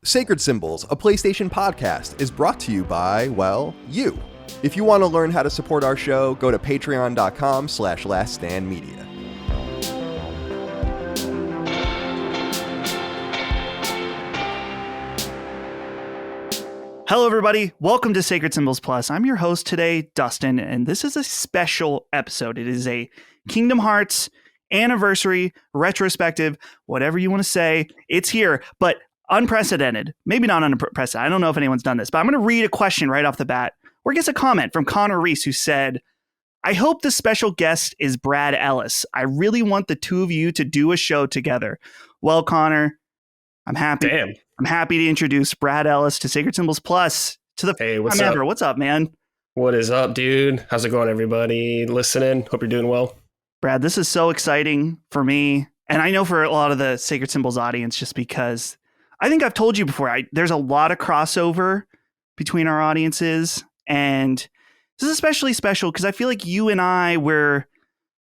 Sacred Symbols, a PlayStation podcast, is brought to you by, well, you. If you want to learn how to support our show, go to patreon.com/laststandmedia. Hello, everybody. Welcome to Sacred Symbols Plus. I'm your host today, Dustin, and this is a special episode. It is a Kingdom Hearts anniversary, retrospective, whatever you want to say. It's here, but unprecedented. Maybe not unprecedented. I don't know if anyone's done this, but I'm going to read a question right off the bat, or I guess a comment from Connor Reese, who said, I hope the special guest is Brad Ellis. I really want the two of you to do a show together. Well, Connor, I'm happy. Damn. I'm happy to introduce Brad Ellis to Sacred Symbols Plus to the Hey, what's time up? ever. What's up, man? What is up, dude? How's it going, everybody listening? Hope you're doing well. Brad, this is so exciting for me. And I know for a lot of the Sacred Symbols audience, just because I think I've told you before, there's a lot of crossover between our audiences. And this is especially special because I feel like you and I, we're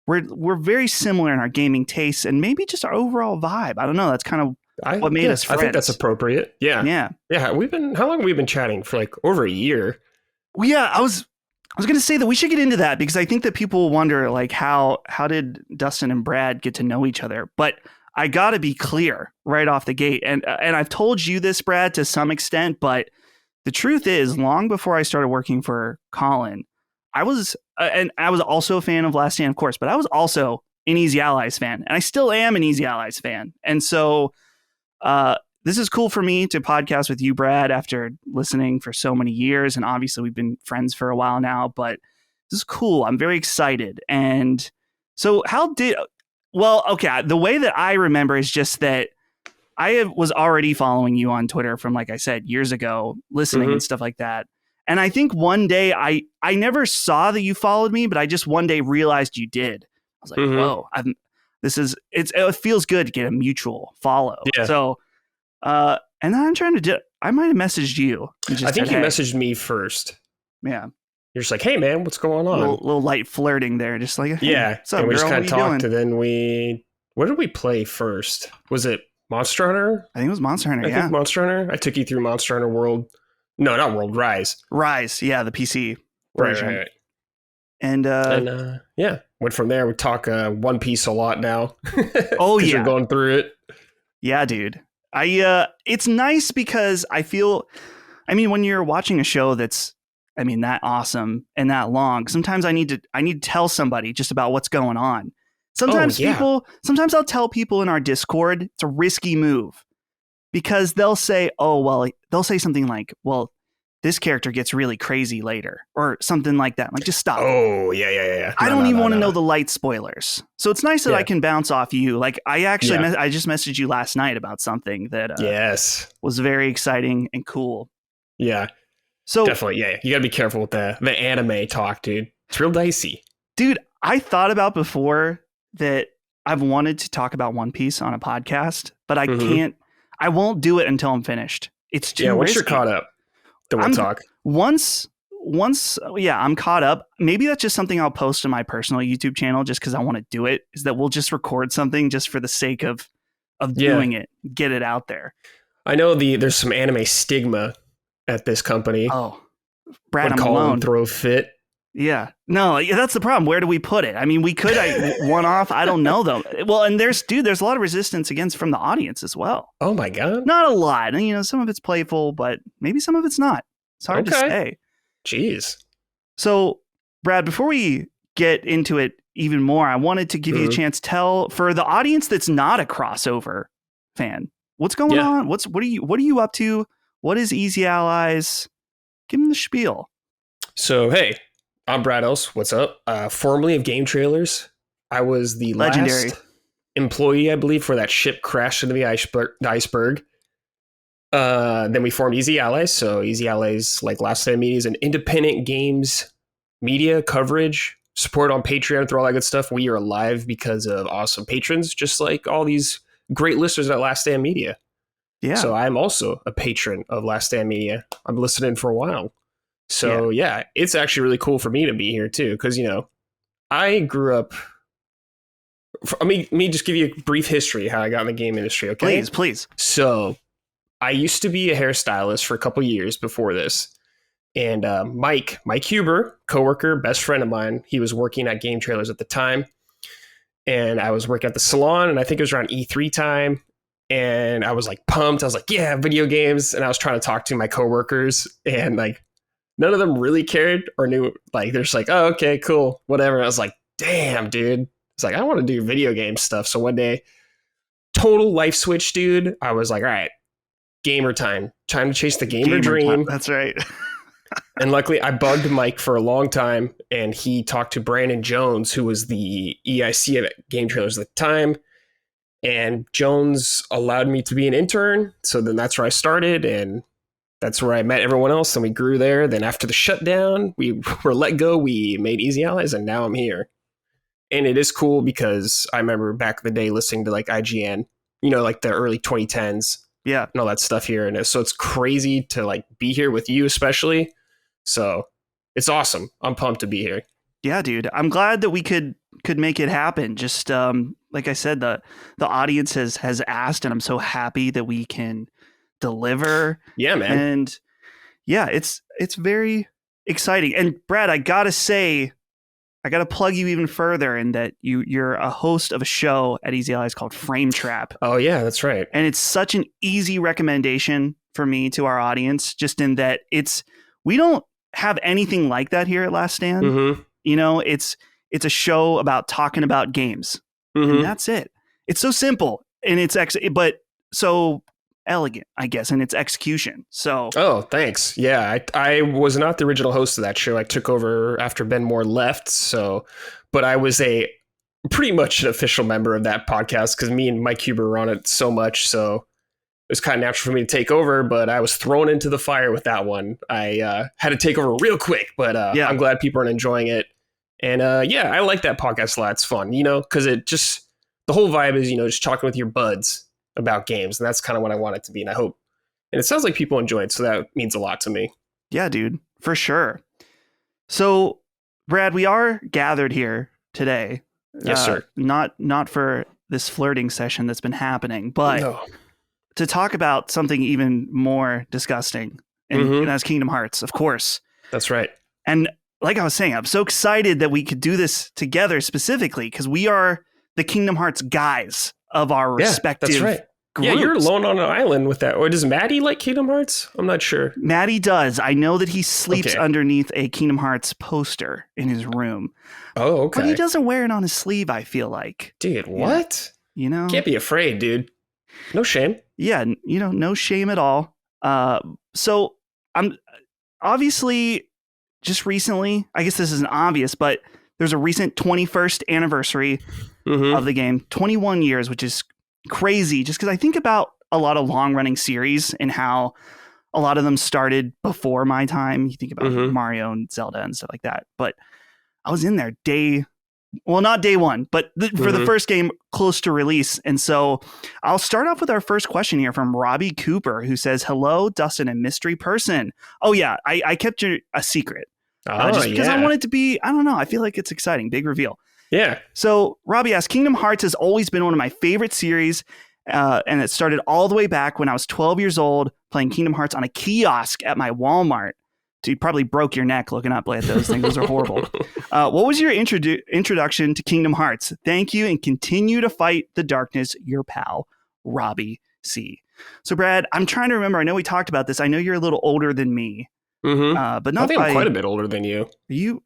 very similar in our gaming tastes and maybe just our overall vibe. I don't know. That's kind of what made us friends. I think that's appropriate. Yeah. Yeah. How long have we been chatting? For like over a year. Well, yeah, I was going to say that we should get into that because I think that people wonder like how did Dustin and Brad get to know each other? But I got to be clear right off the gate. And I've told you this, Brad, to some extent, but the truth is long before I started working for Colin, I was also a fan of Last Stand, of course, but I was also an Easy Allies fan, and I still am an Easy Allies fan. And so this is cool for me to podcast with you, Brad, after listening for so many years. And obviously we've been friends for a while now, but this is cool. I'm very excited. And so the way that I remember is just that I was already following you on Twitter from, like I said, years ago, listening and stuff like that. And I think one day I never saw that you followed me, but I just one day realized you did. I was like, whoa, it feels good to get a mutual follow. Yeah. So, and then I might have messaged you. I think you messaged me first. Yeah. You're just like, hey man, what's going on? A little light flirting there. Just like, hey, yeah. What's up, and we girl? just kind of talked, doing? and then what did we play first? Was it Monster Hunter? I think it was Monster Hunter. I think Monster Hunter. I took you through Monster Hunter World. No, not World. Rise. Rise. Yeah. The PC version. Right. And yeah, went from there. We talk One Piece a lot now. Oh yeah. You're going through it. Yeah, dude. It's nice because when you're watching a show that's, that awesome and that long, sometimes I need to tell somebody just about what's going on. Sometimes sometimes I'll tell people in our Discord, it's a risky move because they'll say, they'll say something like, well, this character gets really crazy later or something like that. Like, just stop. Oh, yeah. I don't even want to know the light spoilers. So it's nice that I can bounce off you. Like, I actually, I just messaged you last night about something that was very exciting and cool. Yeah. So definitely, yeah. You got to be careful with the anime talk, dude. It's real dicey. Dude, I thought about before that I've wanted to talk about One Piece on a podcast, but I can't. I won't do it until I'm finished. It's too risky. Once you're caught up, then we'll talk. Once, I'm caught up. Maybe that's just something I'll post to my personal YouTube channel just because I want to do it, is that we'll just record something just for the sake of doing it, get it out there. I know there's some anime stigma at this company. Oh, Brad, I'm alone. Throw a fit. Yeah. No, that's the problem. Where do we put it? We could one off. I don't know though. Well, and there's a lot of resistance from the audience as well. Oh my God. Not a lot. And some of it's playful, but maybe some of it's not. It's hard to say. Jeez. So, Brad, before we get into it even more, I wanted to give you a chance for the audience that's not a crossover fan, what's going on? What are you up to? What is Easy Allies? Give them the spiel. So, hey, I'm Brad Ellis. What's up? Formerly of Game Trailers, I was the legendary last employee, I believe, for that ship crashed into the iceberg. Then we formed Easy Allies. So Easy Allies, like Last Stand Media, is an independent games media coverage, support on Patreon, through all that good stuff. We are alive because of awesome patrons, just like all these great listeners at Last Stand Media. Yeah. So I'm also a patron of Last Stand Media. I'm listening for a while. So yeah, it's actually really cool for me to be here too, because I grew up. Let me just give you a brief history how I got in the game industry. Okay, please. So I used to be a hairstylist for a couple years before this. And Mike Huber, coworker, best friend of mine, he was working at Game Trailers at the time. And I was working at the salon, and I think it was around E3 time. And I was like pumped. I was like, yeah, video games. And I was trying to talk to my coworkers, and like none of them really cared or knew. Like they're just like, oh, okay, cool, whatever. And I was like, damn, dude. It's like, I want to do video game stuff. So one day, total life switch, dude. I was like, all right, gamer time to chase the gamer dream. Time. That's right. And luckily, I bugged Mike for a long time, and he talked to Brandon Jones, who was the EIC at Game Trailers at the time. And Jones allowed me to be an intern. So then that's where I started, and that's where I met everyone else, and we grew there. Then after the shutdown, we were let go. We made Easy Allies, and now I'm here. And it is cool because I remember back in the day listening to like IGN, you know, like the early 2010s. Yeah. And all that stuff here. And so it's crazy to like be here with you, especially. So it's awesome. I'm pumped to be here. Yeah, dude. I'm glad that we could make it happen. Just like I said, the audience has asked, and I'm so happy that we can deliver. Yeah, man. And yeah, it's very exciting. And Brad, I gotta say, I gotta plug you even further in that you're a host of a show at Easy Allies called Frame Trap. Oh yeah, that's right. And it's such an easy recommendation for me to our audience, just in that we don't have anything like that here at Last Stand. Mm-hmm. You know, it's a show about talking about games, Mm-hmm. and that's it. It's so simple, and it's but so elegant, I guess, in its execution. So, oh, thanks. Yeah, I was not the original host of that show. I took over after Ben Moore left. So, but I was pretty much an official member of that podcast because me and Mike Huber were on it so much. So it was kind of natural for me to take over, but I was thrown into the fire with that one. I had to take over real quick, but yeah. I'm glad people are enjoying it. And yeah, I like that podcast a lot. It's fun, you know, because the whole vibe is, you know, just talking with your buds about games. And that's kind of what I want it to be. And I hope, and it sounds like people enjoy it. So that means a lot to me. Yeah, dude, for sure. So, Brad, we are gathered here today. Yes, sir. Not for this flirting session that's been happening, but to talk about something even more disgusting. And that's Kingdom Hearts, of course. That's right. And like I was saying, I'm so excited that we could do this together specifically because we are the Kingdom Hearts guys of our respective that's right. groups. Yeah, you're alone on an island with that. Or does Maddie like Kingdom Hearts? I'm not sure. Maddie does. I know that he sleeps underneath a Kingdom Hearts poster in his room. Oh, okay. But he doesn't wear it on his sleeve, I feel like. Dude, what? You know? Can't be afraid, dude. No shame. Yeah, you know, no shame at all. So I'm obviously just recently, I guess this isn't obvious, but there's a recent 21st anniversary of the game, 21 years, which is crazy just because I think about a lot of long running series and how a lot of them started before my time. You think about Mario and Zelda and stuff like that, but I was in there not day one, but for the first game close to release. And so I'll start off with our first question here from Robbie Cooper, who says, hello, Dustin and mystery person. Oh yeah. I kept you a secret. Just because I want it to be, I don't know. I feel like it's exciting. Big reveal. Yeah. So Robbie asks, Kingdom Hearts has always been one of my favorite series. And it started all the way back when I was 12 years old playing Kingdom Hearts on a kiosk at my Walmart. So you probably broke your neck looking up at those things. Those are horrible. What was your introduction to Kingdom Hearts? Thank you and continue to fight the darkness. Your pal, Robbie C. So Brad, I'm trying to remember. I know we talked about this. I know you're a little older than me. But not I think I'm quite a bit older than you. Are you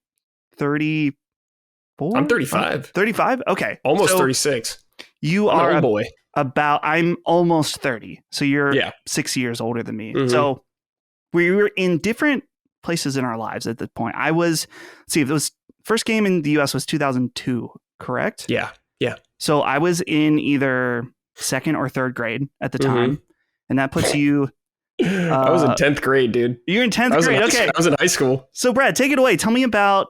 34? I'm 35. 35? Okay. Almost 36. You I'm are an old boy. I'm almost 30. So you're 6 years older than me. So we were in different places in our lives at that point. It was first game in the US was 2002, correct? Yeah. Yeah. So I was in either second or third grade at the time. And that puts you I was in 10th grade, dude. You're in 10th grade. Okay. I was in high school. So Brad, take it away. Tell me about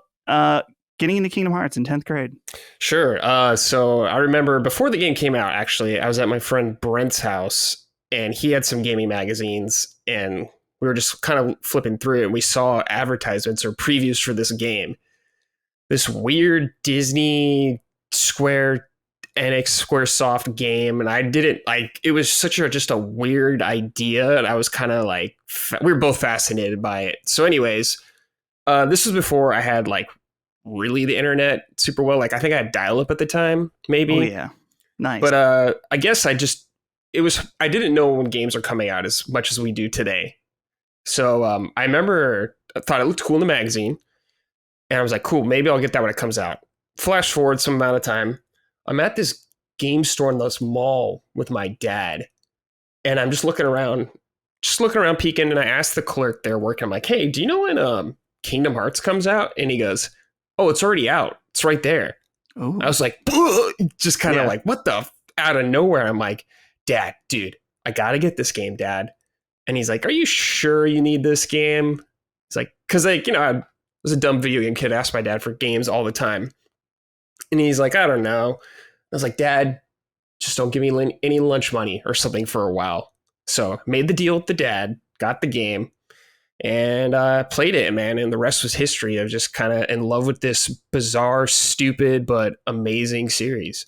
getting into Kingdom Hearts in 10th grade. Sure. So I remember before the game came out, actually, I was at my friend Brent's house and he had some gaming magazines and we were just kind of flipping through it and we saw advertisements or previews for this game. This weird Disney Square NX Squaresoft game, and I didn't like. It was just a weird idea, and I was kind of like, we were both fascinated by it. So, anyways, this was before I had like really the internet super well. Like I think I had dial-up at the time, maybe. Oh yeah, nice. But I guess I didn't know when games are coming out as much as we do today. So I remember I thought it looked cool in the magazine, and I was like, cool, maybe I'll get that when it comes out. Flash forward some amount of time, I'm at this game store in this mall with my dad, and I'm just looking around peeking, and I asked the clerk there working, I'm like, hey, do you know when Kingdom Hearts comes out? And he goes, oh, it's already out. It's right there. Ooh. I was like, just kind of like, what the out of nowhere. I'm like, Dad, dude, I got to get this game, Dad. And he's like, are you sure you need this game? It's like, because like, I was a dumb video game kid. I asked my dad for games all the time. And he's like, I don't know. I was like, Dad, just don't give me any lunch money or something for a while. So made the deal with the dad, got the game, and played it, man. And the rest was history of just kind of in love with this bizarre, stupid, but amazing series.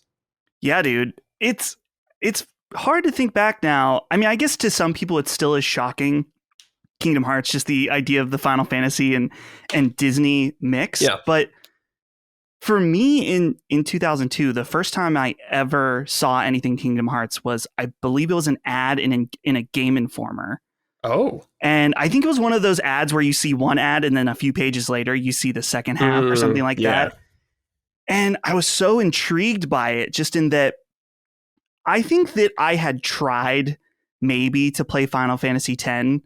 Yeah, dude. It's hard to think back now. I mean, I guess to some people it still is shocking. Kingdom Hearts, just the idea of the Final Fantasy and Disney mix. Yeah. But for me in 2002, the first time I ever saw anything Kingdom Hearts was, I believe it was an ad in a Game Informer. Oh. And I think it was one of those ads where you see one ad and then a few pages later you see the second half or something like that. And I was so intrigued by it, just in that I think that I had tried maybe to play Final Fantasy X,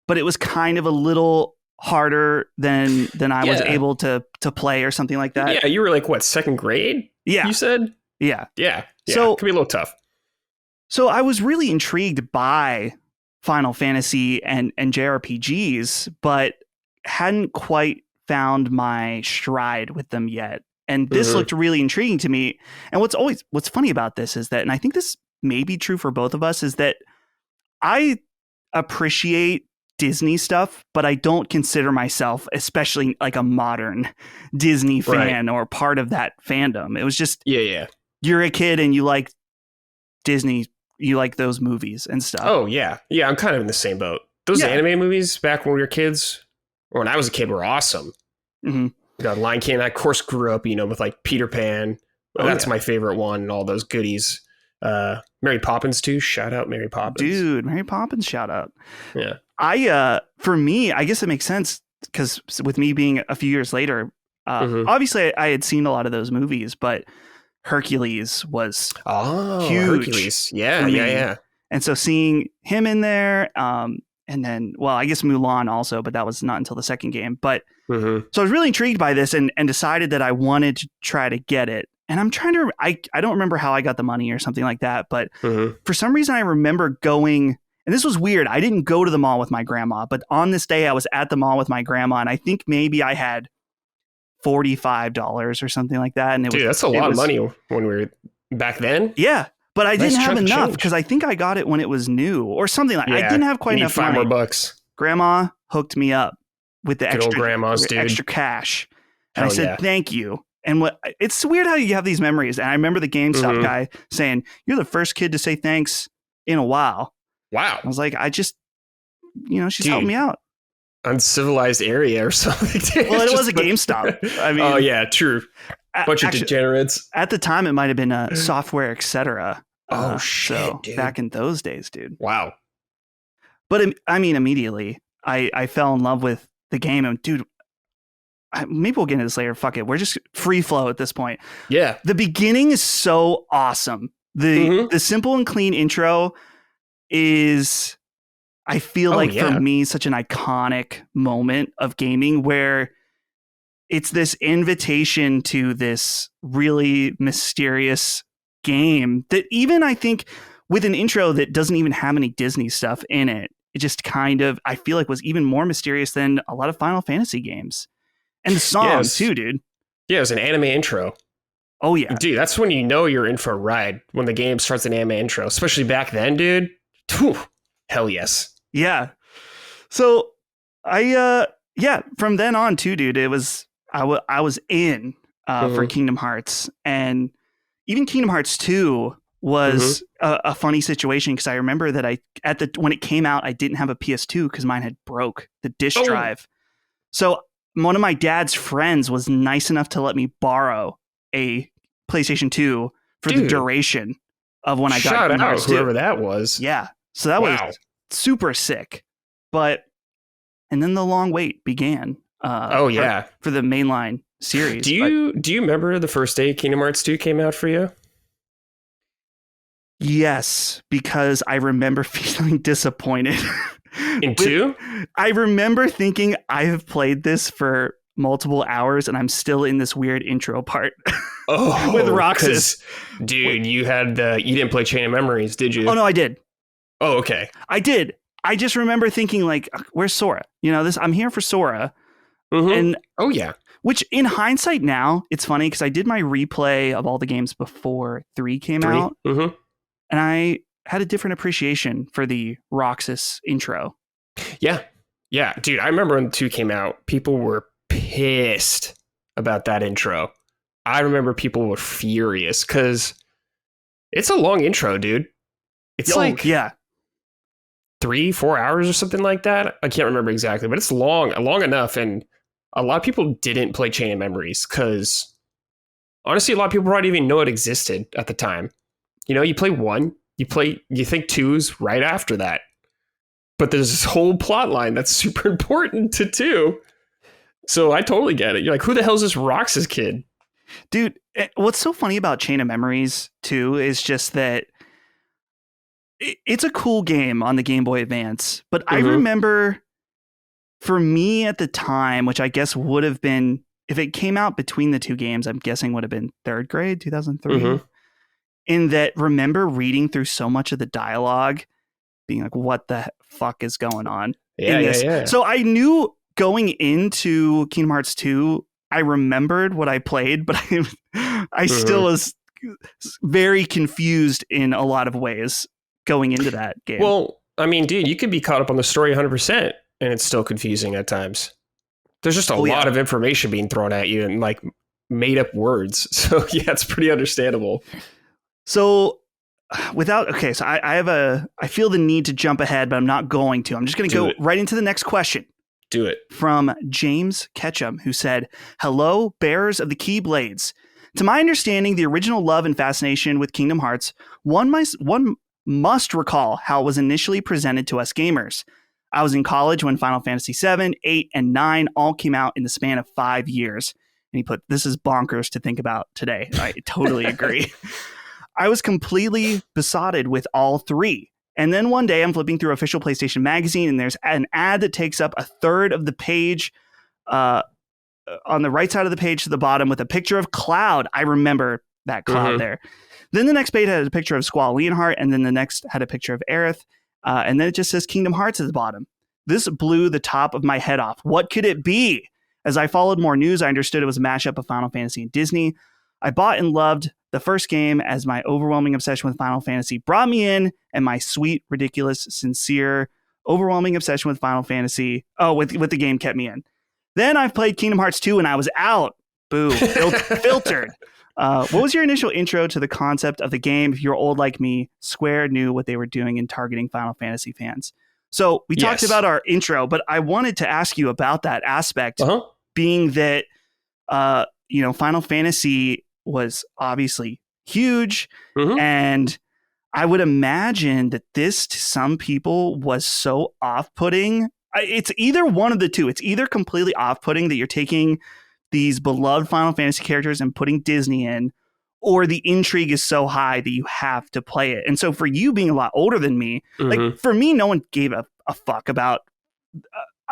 but it was kind of a little harder than I was able to play or something like that. Yeah, you were like, what, second grade? Yeah. You said? Yeah. So it could be a little tough. So I was really intrigued by Final Fantasy and JRPGs, but hadn't quite found my stride with them yet. And this looked really intriguing to me. And what's funny about this is that, and I think this may be true for both of us, is that I appreciate Disney stuff, but I don't consider myself especially like a modern Disney fan or part of that fandom. It was just, you're a kid and you like Disney, you like those movies and stuff. Oh, yeah. Yeah, I'm kind of in the same boat. Those anime movies back when we were kids, or when I was a kid, were awesome. Mm-hmm. Lion King, I, of course, grew up, with like Peter Pan. That's my favorite one, and all those goodies. Mary Poppins, too. Shout out Mary Poppins. Dude, Mary Poppins, shout out. Yeah. For me, I guess it makes sense because with me being a few years later, obviously I had seen a lot of those movies, but Hercules was huge. Hercules. Yeah. And so seeing him in there, and then, well, I guess Mulan also, but that was not until the second game. But so I was really intrigued by this and decided that I wanted to try to get it. And I'm trying to, I don't remember how I got the money or something like that. But for some reason, I remember going, and this was weird. I didn't go to the mall with my grandma, but on this day I was at the mall with my grandma, and I think maybe I had $45 or something like that. And that's a lot of money when we were back then. Yeah. But I didn't have enough because I think I got it when it was new or something like that. I didn't have quite enough money. $5 more. Grandma hooked me up with the extra cash. And I said, thank you. And it's weird how you have these memories. And I remember the GameStop guy saying, you're the first kid to say thanks in a while. Wow. I was like, she's helping me out. Uncivilized area or something. Well, it was a GameStop. I mean, oh yeah, true. Bunch of degenerates. At the time, it might have been a Software, etc. Oh shit, so dude. Back in those days, dude. Wow. But I mean, immediately, I fell in love with the game, and dude, maybe we'll get into this later. Fuck it, we're just free flow at this point. Yeah. The beginning is so awesome. The simple and clean intro is, I feel for me, such an iconic moment of gaming where it's this invitation to this really mysterious game that even I think with an intro that doesn't even have any Disney stuff in it, it just kind of, I feel like was even more mysterious than a lot of Final Fantasy games. And the song too, dude. Yeah, it was an anime intro. Oh yeah. Dude, that's when you know you're in for a ride, when the game starts an anime intro, especially back then, dude. Whew, hell yes. Yeah. So from then on too, dude, it was, I was in for Kingdom Hearts, and even Kingdom Hearts 2 was a funny situation because I remember that when it came out, I didn't have a PS2 because mine had broke the disk drive. So one of my dad's friends was nice enough to let me borrow a PlayStation 2 for the duration of when I got Kingdom Hearts 2. Whoever that was. Yeah. So that was super sick. And then the long wait began. For the mainline series. Do you remember the first day Kingdom Hearts 2 came out for you? Yes, because I remember feeling disappointed. In 2? I remember thinking I have played this for multiple hours and I'm still in this weird intro part. With Roxas. Dude, you didn't play Chain of Memories, did you? Oh no, I did. Oh, okay. I did. I just remember thinking like, where's Sora? I'm here for Sora. And which in hindsight now, it's funny because I did my replay of all the games before 3 came out. And I had a different appreciation for the Roxas intro. Yeah. Yeah. Dude, I remember when 2 came out, people were pissed about that intro. I remember people were furious because it's a long intro, dude. It's 3-4 hours or something like that. I can't remember exactly, but it's long enough. And a lot of people didn't play Chain of Memories because honestly, a lot of people probably didn't even know it existed at the time. You play 1, you think 2's right after that. But there's this whole plot line that's super important to 2. So I totally get it. You're like, who the hell is this Roxas kid? Dude, what's so funny about Chain of Memories, too, is just that it's a cool game on the Game Boy Advance. But I remember for me at the time, which I guess would have been, if it came out between the 2 games, I'm guessing would have been 3rd grade, 2003. In that, remember reading through so much of the dialogue, being like, what the fuck is going on? Yeah. So I knew going into Kingdom Hearts 2, I remembered what I played, but I still was very confused in a lot of ways going into that game. Well, I mean, dude, you could be caught up on the story 100% and it's still confusing at times. There's just a lot of information being thrown at you and like made up words. So yeah, it's pretty understandable. So I feel the need to jump ahead, but I'm not going to. I'm just going to go right into the next question. Do it. From James Ketchum, who said, "Hello, bearers of the Keyblades. To my understanding, the original love and fascination with Kingdom Hearts, one must recall how it was initially presented to us gamers. I was in college when Final Fantasy 7, 8, and 9 all came out in the span of 5 years." And he put, "This is bonkers to think about today." I totally agree. I was completely besotted with all 3. And then one day I'm flipping through official PlayStation magazine and there's an ad that takes up a third of the page on the right side of the page to the bottom with a picture of Cloud. I remember that Cloud there. Then the next page had a picture of Squall Leonhardt, and then the next had a picture of Aerith. And then it just says Kingdom Hearts at the bottom. This blew the top of my head off. What could it be? As I followed more news, I understood it was a mashup of Final Fantasy and Disney. I bought and loved the first game as my overwhelming obsession with Final Fantasy brought me in, and my sweet, ridiculous, sincere, overwhelming obsession with Final Fantasy, with the game kept me in. Then I've played Kingdom Hearts 2 and I was out. Boo. Filtered. What was your initial intro to the concept of the game? If you're old like me, Square knew what they were doing in targeting Final Fantasy fans. So we talked about our intro, but I wanted to ask you about that aspect, being that, Final Fantasy was obviously huge. And I would imagine that this to some people was so off-putting. It's either one of the two. It's either completely off-putting that you're taking these beloved Final Fantasy characters and putting Disney in, or the intrigue is so high that you have to play it. And so for you being a lot older than me, like for me, no one gave a fuck about,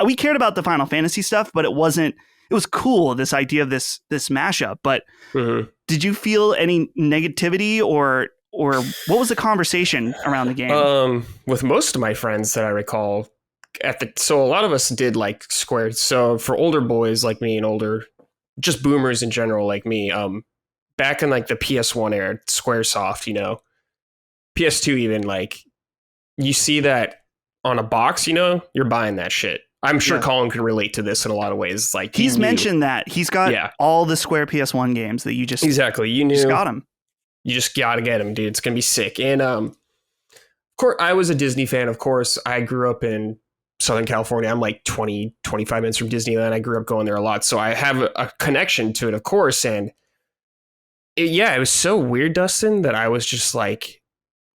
we cared about the Final Fantasy stuff, but it was cool, this idea of this mashup. But did you feel any negativity or what was the conversation around the game? With most of my friends that I recall so a lot of us did like Square. So for older boys like me and older, just boomers in general like me, back in like the PS1 era, Squaresoft, PS2 even, like you see that on a box, you're buying that shit. I'm sure Colin can relate to this in a lot of ways. Like he's mentioned that he's got all the Square PS1 games that you just you knew just got them. You just gotta get them, dude. It's gonna be sick. And of course, I was a Disney fan. Of course, I grew up in Southern California. I'm like 20, 25 minutes from Disneyland. I grew up going there a lot. So I have a connection to it, of course. And it was so weird, Dustin, that I was just like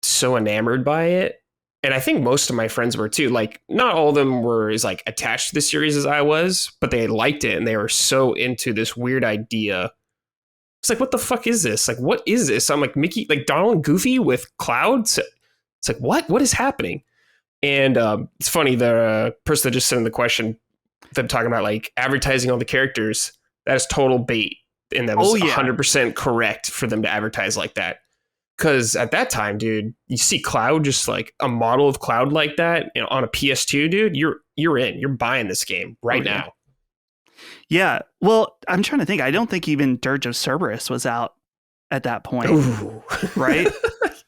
so enamored by it. And I think most of my friends were too. Like, not all of them were as like attached to the series as I was, but they liked it and they were so into this weird idea. It's like, what the fuck is this? Like, what is this? I'm like, Mickey, like Donald and Goofy with clouds. It's like, what is happening? And it's funny, the person that just sent in the question, them talking about like advertising all the characters, that is total bait. And that was 100% correct for them to advertise like that. Because at that time, dude, you see Cloud, just like a model of Cloud like that, you know, on a PS2, dude, you're in. You're buying this game right now. Yeah. Well, I'm trying to think. I don't think even Dirge of Cerberus was out at that point. Ooh. Right?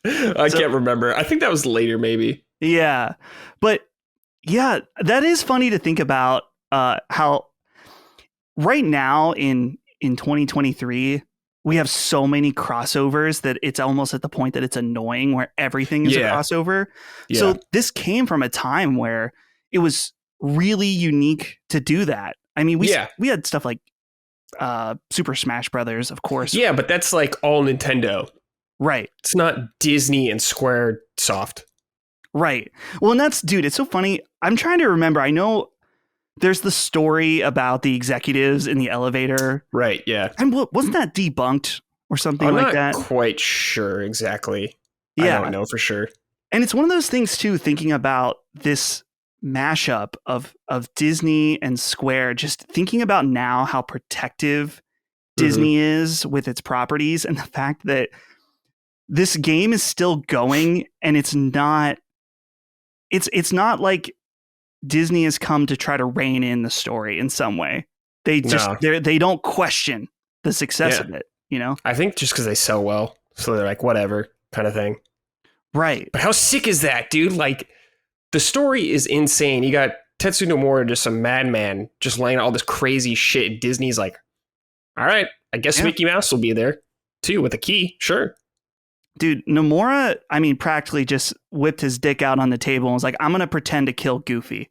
I can't remember. I think that was later, maybe. Yeah. But yeah, that is funny to think about how right now in 2023, we have so many crossovers that it's almost at the point that it's annoying where everything is a crossover. Yeah. So this came from a time where it was really unique to do that. I mean, we had stuff like Super Smash Brothers, of course. Yeah, but that's like all Nintendo. Right. It's not Disney and Square Soft. Right. Well, and that's, dude, it's so funny. I'm trying to remember. I know there's the story about the executives in the elevator. Right, yeah. And wasn't that debunked or something like that? I'm not quite sure exactly. Yeah. I don't know for sure. And it's one of those things, too, thinking about this mashup of Disney and Square, just thinking about now how protective Disney is with its properties and the fact that this game is still going and it's not like Disney has come to try to rein in the story in some way. They just they don't question the success of it, you know? I think just because they sell well, so they're like, whatever kind of thing. Right. But how sick is that, dude? Like, the story is insane. You got Tetsuya Nomura, just a madman, just laying out all this crazy shit. Disney's like, all right, I guess Mickey Mouse will be there too with a key. Sure. Dude, Nomura, I mean, practically just whipped his dick out on the table and was like, I'm going to pretend to kill Goofy.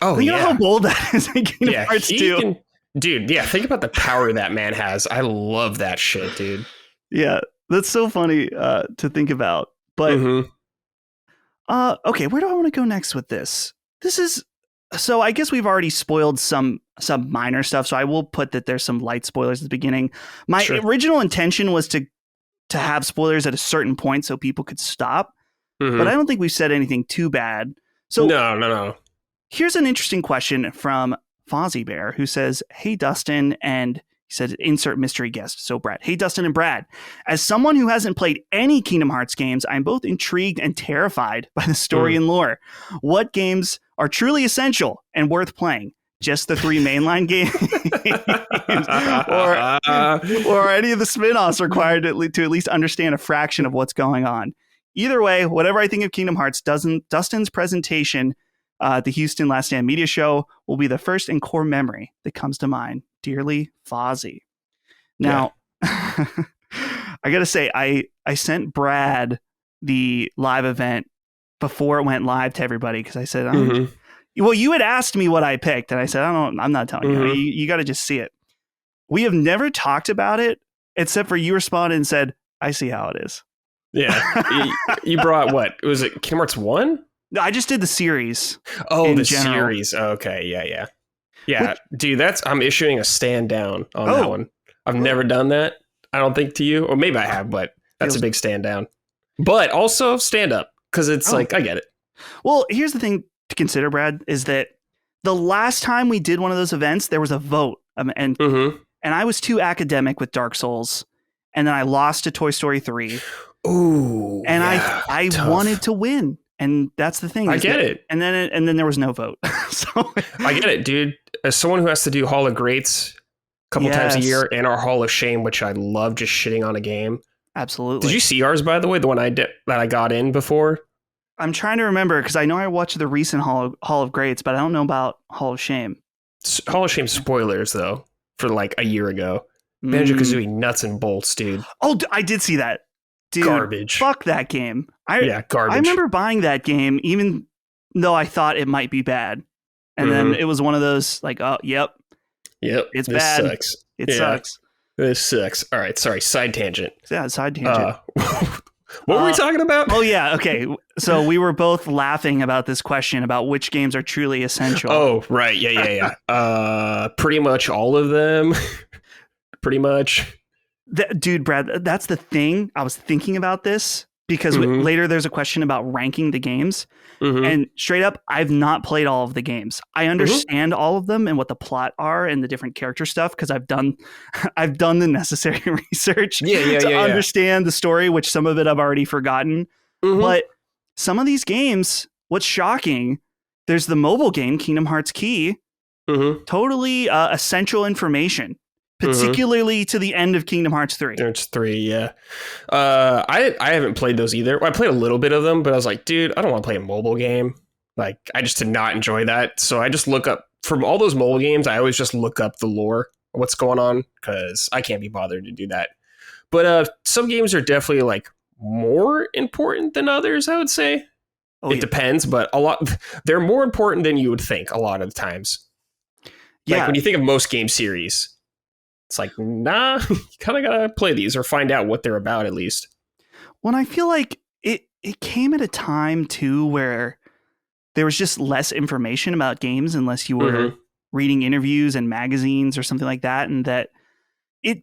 Oh, you know how bold that is in Kingdom Hearts 2? Dude, yeah, think about the power that man has. I love that shit, dude. Yeah, that's so funny to think about. But, okay, where do I want to go next with this? So I guess we've already spoiled some minor stuff, so I will put that there's some light spoilers at the beginning. My original intention was to have spoilers at a certain point so people could stop. But I don't think we've said anything too bad. So no. Here's an interesting question from Fozzie Bear, who says, hey, Dustin, and he said, insert mystery guest. So Brad, hey, Dustin and Brad, as someone who hasn't played any Kingdom Hearts games, I'm both intrigued and terrified by the story and lore. What games are truly essential and worth playing? Just the 3 mainline games or any of the spin-offs required to at least understand a fraction of what's going on. Either way, whatever I think of Kingdom Hearts, Dustin's presentation at the Houston Last Stand Media Show will be the first and core memory that comes to mind. Dearly, Fozzie. Now, I got to say, I sent Brad the live event before it went live to everybody because I said, well, you had asked me what I picked, and I said, I'm not telling you. You got to just see it. We have never talked about it, except for you responded and said, I see how it is. Yeah. You brought what? Was it Kingdom Hearts 1? No, I just did the series. Oh, the series. Okay, yeah. Yeah, dude, I'm issuing a stand down on that one. I've never done that, I don't think, to you. Or maybe I have, but that's a big stand down. But also stand up, because it's like, I get it. Well, here's the thing to consider, Brad, is that the last time we did one of those events, there was a vote. And I was too academic with Dark Souls. And then I lost to Toy Story 3. Ooh. And I wanted to win. And that's the thing. I get it. And then there was no vote. So I get it, dude. As someone who has to do Hall of Greats a couple times a year and our Hall of Shame, which I love just shitting on a game. Absolutely. Did you see ours, by the way? The one that I got in before? I'm trying to remember because I know I watched the recent Hall of Greats, but I don't know about Hall of Shame. Hall of Shame spoilers, though, for like a year ago. Banjo-Kazooie nuts and bolts, dude. Oh, I did see that. Dude, garbage. Fuck that game. Garbage. I remember buying that game even though I thought it might be bad. And then it was one of those like, oh, yep, it's this bad. Sucks. It sucks. This sucks. All right, sorry, side tangent. Yeah, side tangent. What were we talking about? Oh, yeah, okay. So we were both laughing about this question about which games are truly essential. Oh, right. Yeah. Pretty much all of them. Pretty much. Dude, Brad, that's the thing. I was thinking about this because later there's a question about ranking the games. And straight up, I've not played all of the games. I understand all of them and what the plot are and the different character stuff because I've done the necessary research to understand the story, which some of it I've already forgotten. But some of these games, what's shocking, there's the mobile game, Kingdom Hearts Key, totally essential information. Particularly to the end of Kingdom Hearts 3. There's 3, yeah. I haven't played those either. Well, I played a little bit of them, but I was like, dude, I don't want to play a mobile game. Like, I just did not enjoy that. So I just look up, from all those mobile games, I always just look up the lore, what's going on, because I can't be bothered to do that. But some games are definitely, like, more important than others, I would say. It depends, but they're more important than you would think a lot of the times. Like, when you think of most game series, it's like, nah, you kind of gotta play these or find out what they're about at least. Well, I feel like it came at a time too where there was just less information about games unless you were reading interviews and magazines or something like that, and that it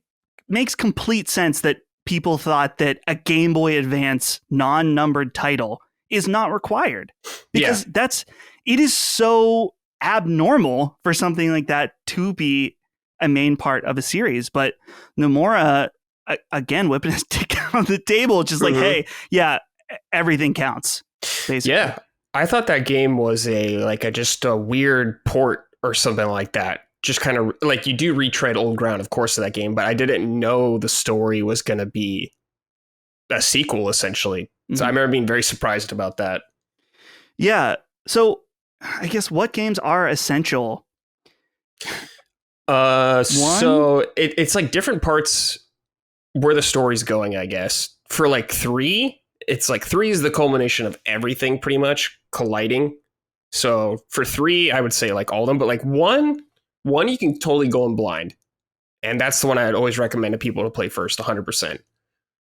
makes complete sense that people thought that a Game Boy Advance non-numbered title is not required because it is so abnormal for something like that to be a main part of a series. But Nomura, again, whipping his dick out on the table, just like, hey, everything counts, basically. Yeah, I thought that game was just a weird port or something like that. Just kind of like, you do retread old ground, of course, to that game, but I didn't know the story was going to be a sequel, essentially. So I remember being very surprised about that. Yeah. So I guess what games are essential? So it's like different parts where the story's going, I guess. For like 3, it's like 3 is the culmination of everything pretty much colliding. So for 3, I would say like all of them, but like one you can totally go in blind. And that's the one I'd always recommend to people to play first, 100%.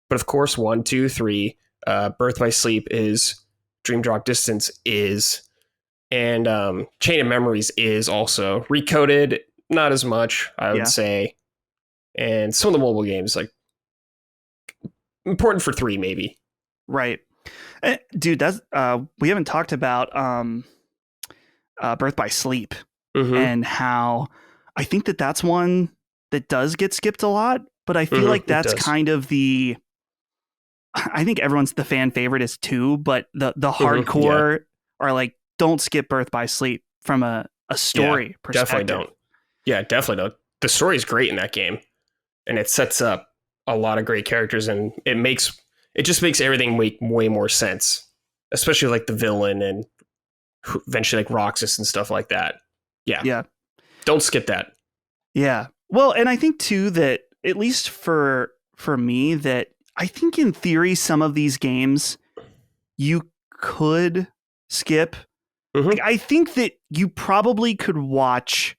But of course, 1, 2, 3, Birth by Sleep is, Dream Drop Distance is, and Chain of Memories is also. Recoded, not as much, I would say. And some of the mobile games, like, important for 3, maybe. Right. Dude, that's we haven't talked about Birth by Sleep and how I think that's one that does get skipped a lot, but I feel like that's kind of I think everyone's the fan favorite is 2, but the hardcore are like, don't skip Birth by Sleep from a story perspective. Definitely don't. Yeah, definitely don't. The story is great in that game, and it sets up a lot of great characters, and it just makes everything make way more sense, especially like the villain and eventually like Roxas and stuff like that. Yeah. Don't skip that. Yeah. Well, and I think too that at least for me, that I think in theory some of these games you could skip. Like, I think that you probably could watch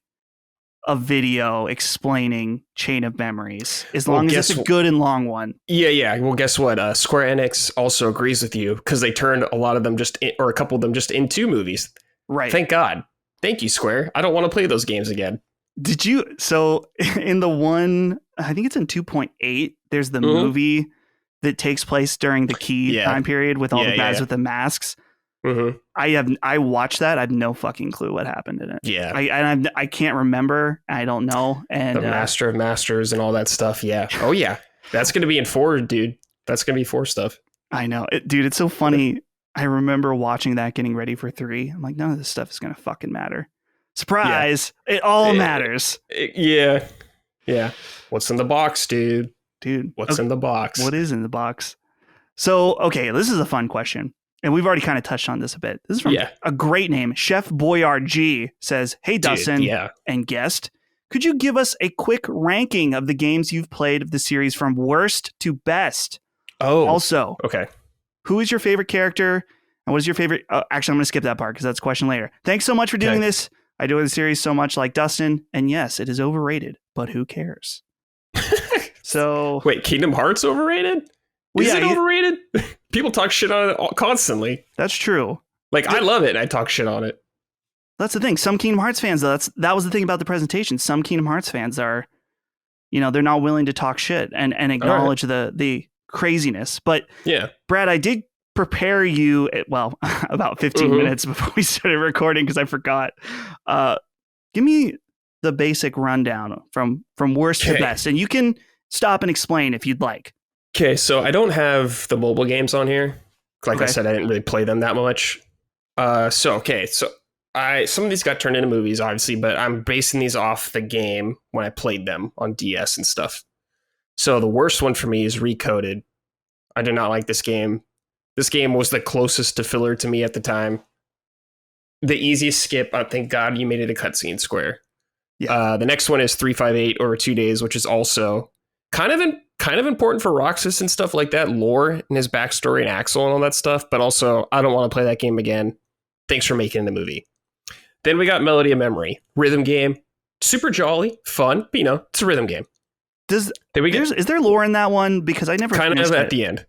a video explaining Chain of Memories as long as it's a good and long one. Yeah. Well, guess what? Square Enix also agrees with you because they turned a lot of them or a couple of them just into movies. Right. Thank God. Thank you, Square. I don't want to play those games again. Did you? So in the one, I think it's in 2.8, there's the movie that takes place during the Key time period with all the guys with the masks. I watched that. I have no fucking clue what happened in it. Yeah. I can't remember. I don't know. And the Master of Masters and all that stuff. Yeah. Oh yeah. That's going to be in 4, dude. That's going to be 4 stuff. I know. Dude, it's so funny. I remember watching that, getting ready for 3. I'm like, none of this stuff is going to fucking matter. Surprise. Yeah. It all matters. Yeah. What's in the box, dude? What's in the box? What is in the box? So, okay, this is a fun question. And we've already kind of touched on this a bit. This is from a great name. Chef Boyard G says, hey, Dustin and guest, could you give us a quick ranking of the games you've played of the series from worst to best? Oh, Also, okay. who is your favorite character? And what is your favorite? Actually, I'm going to skip that part because that's a question later. Thanks so much for doing this. I do the series so much like Dustin. And yes, it is overrated, but who cares? So wait, Kingdom Hearts overrated? Well, Is it overrated? People talk shit on it constantly. That's true. Like, I love it and I talk shit on it. That's the thing. Some Kingdom Hearts fans, though, that was the thing about the presentation. Some Kingdom Hearts fans are, they're not willing to talk shit and acknowledge the craziness. But yeah, Brad, I did prepare you, about 15 minutes before we started recording because I forgot. Give me the basic rundown from worst to best. And you can stop and explain if you'd like. Okay, so I don't have the mobile games on here. Like I said, I didn't really play them that much. So some of these got turned into movies, obviously, but I'm basing these off the game when I played them on DS and stuff. So the worst one for me is Recoded. I did not like this game. This game was the closest to filler to me at the time. The easiest skip, thank God you made it a cutscene square. Yeah. The next one is 358 over 2 days, which is also kind of important for Roxas and stuff like that, lore and his backstory and Axel and all that stuff. But also, I don't want to play that game again. Thanks for making the movie. Then we got Melody of Memory, rhythm game, super jolly, fun. But, it's a rhythm game. Is there lore in that one? Because I never kind of at the end.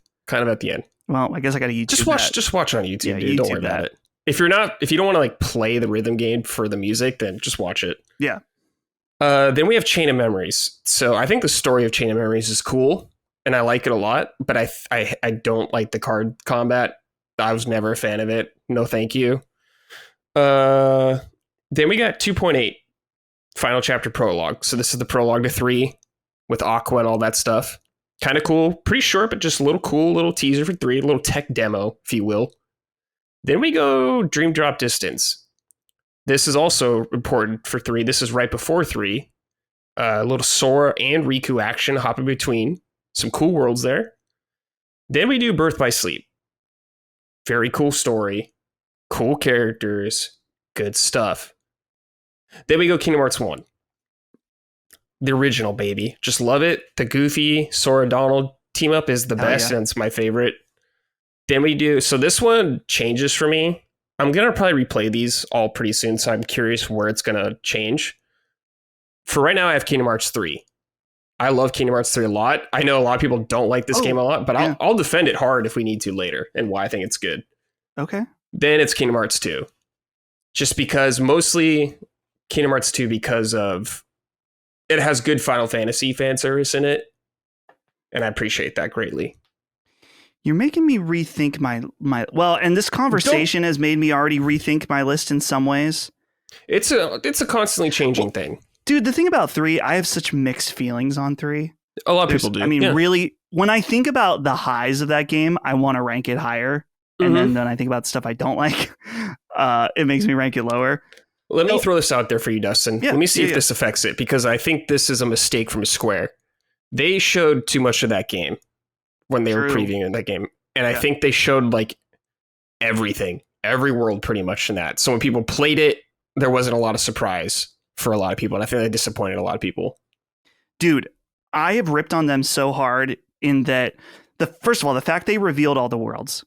Well, I guess I got to YouTube. Just watch it on YouTube. Yeah, dude. Don't worry about it. If you don't want to like play the rhythm game for the music, then just watch it. Yeah. Then we have Chain of Memories. So I think the story of Chain of Memories is cool, and I like it a lot. But I don't like the card combat. I was never a fan of it. No, thank you. Then we got 2.8 Final Chapter Prologue. So this is the prologue to 3 with Aqua and all that stuff. Kind of cool. Pretty short, but just a little teaser for 3. A little tech demo, if you will. Then we go Dream Drop Distance. This is also important for 3. This is right before 3. A little Sora and Riku action hopping between. Some cool worlds there. Then we do Birth by Sleep. Very cool story. Cool characters. Good stuff. Then we go Kingdom Hearts 1. The original, baby. Just love it. The Goofy, Sora, Donald team up is the best, and it's my favorite. Then we do... So this one changes for me. I'm going to probably replay these all pretty soon, so I'm curious where it's going to change. For right now, I have Kingdom Hearts 3. I love Kingdom Hearts 3 a lot. I know a lot of people don't like this game a lot, but I'll defend it hard if we need to later, and why I think it's good. Okay. Then it's Kingdom Hearts 2. Just because, mostly Kingdom Hearts 2 because of... It has good Final Fantasy fan service in it, and I appreciate that greatly. You're making me rethink my and this conversation has made me already rethink my list in some ways. It's a constantly changing thing. Dude, the thing about 3, I have such mixed feelings on 3. A lot of people do. I mean, really, when I think about the highs of that game, I want to rank it higher. And then I think about stuff I don't like. It makes me rank it lower. Let me throw this out there for you, Dustin. Yeah, Let me see if this affects it, because I think this is a mistake from Square. They showed too much of that game when they were previewing that game. And I think they showed like everything, every world pretty much in that. So when people played it, there wasn't a lot of surprise for a lot of people. And I think they disappointed a lot of people. Dude, I have ripped on them so hard in that first of all, the fact they revealed all the worlds,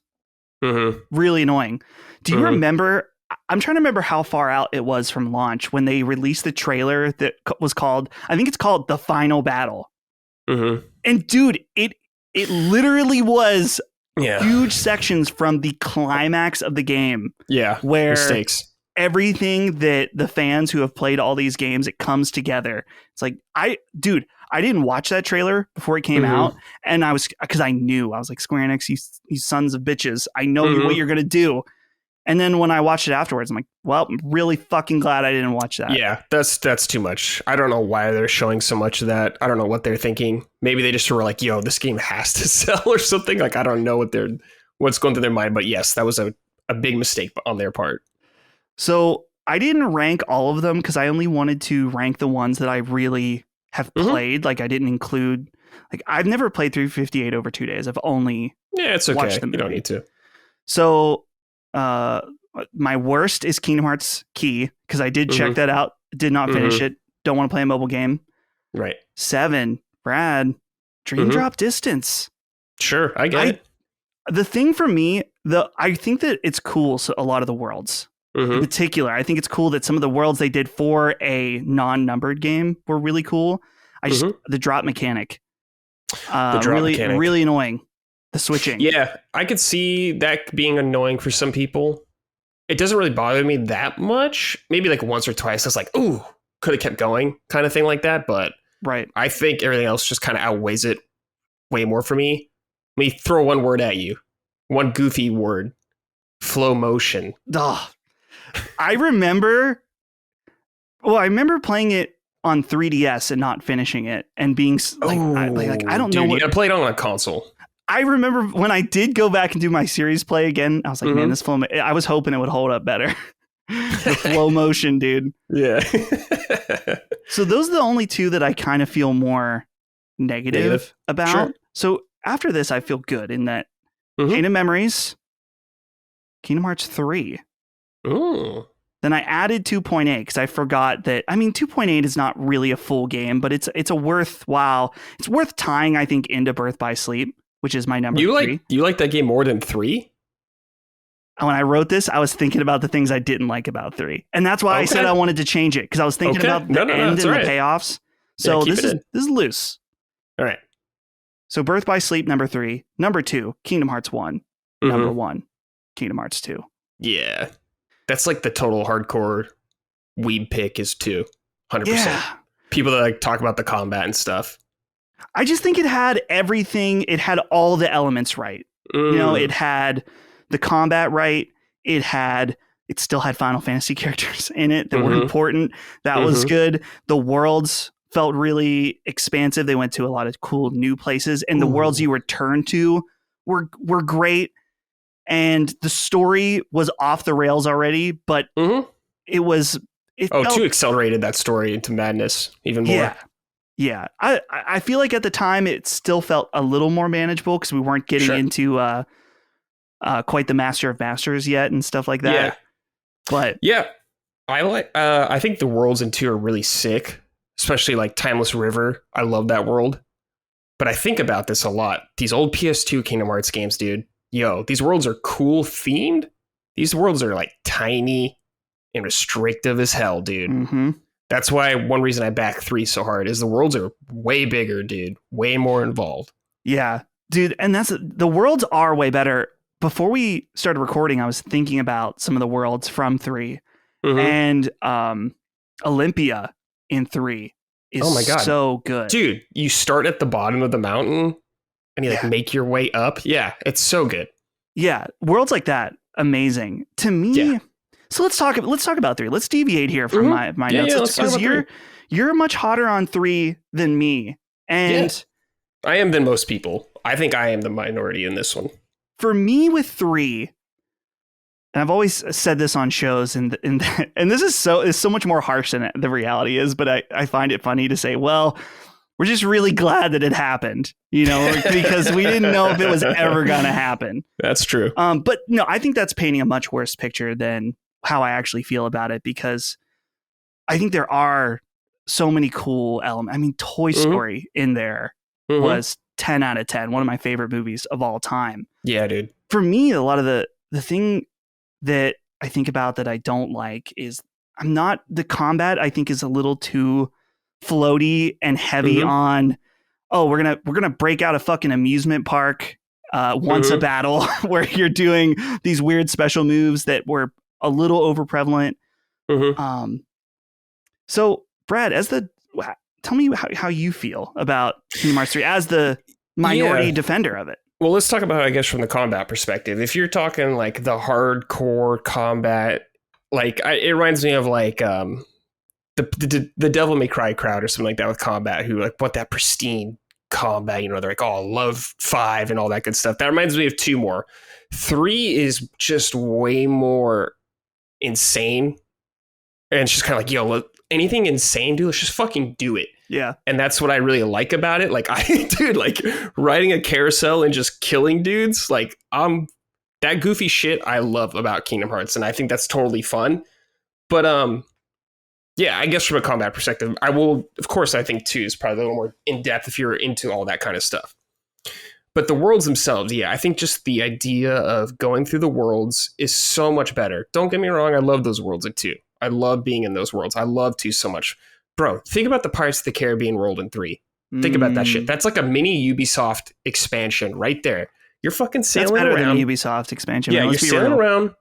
really annoying. Do you remember? I'm trying to remember how far out it was from launch when they released the trailer that was called, I think it's called The Final Battle. And dude, it literally was huge sections from the climax of the game. Yeah. Where mistakes. Everything that the fans who have played all these games, it comes together. It's like, I didn't watch that trailer before it came out. And I was like, Square Enix, you sons of bitches. I know what you're going to do. And then when I watched it afterwards, I'm like, well, I'm really fucking glad I didn't watch that. Yeah, that's too much. I don't know why they're showing so much of that. I don't know what they're thinking. Maybe they just were like, yo, this game has to sell or something. Like, I don't know what's going through their mind. But yes, that was a big mistake on their part. So I didn't rank all of them because I only wanted to rank the ones that I really have played. Like, I didn't include... Like, I've never played 358 over 2 days. I've only it's okay. watched the movie. You don't need to. So... my worst is Kingdom Hearts Key, because I did check that out, did not finish it, don't want to play a mobile game. Right. 7, Brad, Dream Drop Distance. Sure, I get it. The thing for me, I think that it's cool. So a lot of the worlds, in particular, I think it's cool that some of the worlds they did for a non-numbered game were really cool. The drop mechanic, really annoying. The switching. Yeah, I could see that being annoying for some people. It doesn't really bother me that much. Maybe like once or twice, I was like, ooh, could have kept going, kind of thing like that. But right, I think everything else just kind of outweighs it way more for me. Let me throw one word at you. One goofy word. Flow motion. Ugh. I remember playing it on 3DS and not finishing it and being like, I don't know. You gotta play it on a console. I remember when I did go back and do my series play again, I was like, man, this flow, I was hoping it would hold up better. The flow motion, dude. Yeah. So those are the only two that I kind of feel more negative about. Sure. So after this, I feel good in that Chain of Memories, Kingdom Hearts 3. Ooh. Then I added 2.8 because I forgot that. I mean, 2.8 is not really a full game, but it's a worthwhile. It's worth tying, I think, into Birth by Sleep, which is my number 3. You like that game more than 3? When I wrote this, I was thinking about the things I didn't like about 3, and that's why I said I wanted to change it because I was thinking about the end and the payoffs. So this is loose. All right. So Birth by Sleep, number 3. Number 2, Kingdom Hearts 1. Number 1, Kingdom Hearts 2. Yeah. That's like the total hardcore weeb pick is 2. 100%. Yeah. People that like talk about the combat and stuff. I just think it had everything. It had all the elements right. You know, it had the combat right. It still had Final Fantasy characters in it that were important. That was good. The worlds felt really expansive. They went to a lot of cool new places, and the worlds you returned to were great. And the story was off the rails already, but it was. Two accelerated that story into madness even more. Yeah. I feel like at the time it still felt a little more manageable because we weren't getting into quite the Master of Masters yet and stuff like that. Yeah. But yeah, I think the worlds in 2 are really sick, especially like Timeless River. I love that world. But I think about this a lot. These old PS2 Kingdom Hearts games, dude. Yo, these worlds are cool themed. These worlds are like tiny and restrictive as hell, dude. That's why one reason I back 3 so hard is the worlds are way bigger, dude. Way more involved. Yeah, dude. And the worlds are way better. Before we started recording, I was thinking about some of the worlds from 3 and Olympia in 3 is so good. Dude, you start at the bottom of the mountain and you make your way up. Yeah, it's so good. Yeah, worlds like that, amazing. To me, so let's talk about 3. Let's deviate here from my notes. Because you're much hotter on 3 than me. And I am than most people. I think I am the minority in this one. For me with 3, and I've always said this on shows, and this is so much more harsh than the reality is, but I find it funny to say, well, we're just really glad that it happened, you know, because we didn't know if it was ever going to happen. That's true. But no, I think that's painting a much worse picture than how I actually feel about it, because I think there are so many cool elements. I mean, Toy Story in there was 10 out of 10, one of my favorite movies of all time. Yeah, dude. For me, a lot of the thing that I think about that I don't like is the combat, I think, is a little too floaty and heavy on, we're gonna break out a fucking amusement park once a battle where you're doing these weird special moves that were a little over prevalent. So Brad, tell me how you feel about Kingdom Hearts 3 as the minority defender of it. Well, let's talk about, I guess, from the combat perspective. If you're talking like the hardcore combat, like it reminds me of like the Devil May Cry crowd or something like that with combat, who like want that pristine combat. You know, they're like, oh, love 5 and all that good stuff. That reminds me of 2 more. 3 is just way more insane, and it's just kind of like, yo, anything insane, dude, let's just fucking do it. Yeah. And that's what I really like about it. Like, like riding a carousel and just killing dudes, like, that goofy shit I love about Kingdom Hearts, and I think that's totally fun. But yeah, I guess from a combat perspective, I think 2 is probably a little more in depth if you're into all that kind of stuff. But the worlds themselves, yeah, I think just the idea of going through the worlds is so much better. Don't get me wrong, I love those worlds in 2. I love being in those worlds. I love 2 so much. Bro, think about the Pirates of the Caribbean world in 3. Think about that shit. That's like a mini Ubisoft expansion right there. You're fucking sailing That's better around. Than Ubisoft expansion. Yeah, man. you're sailing around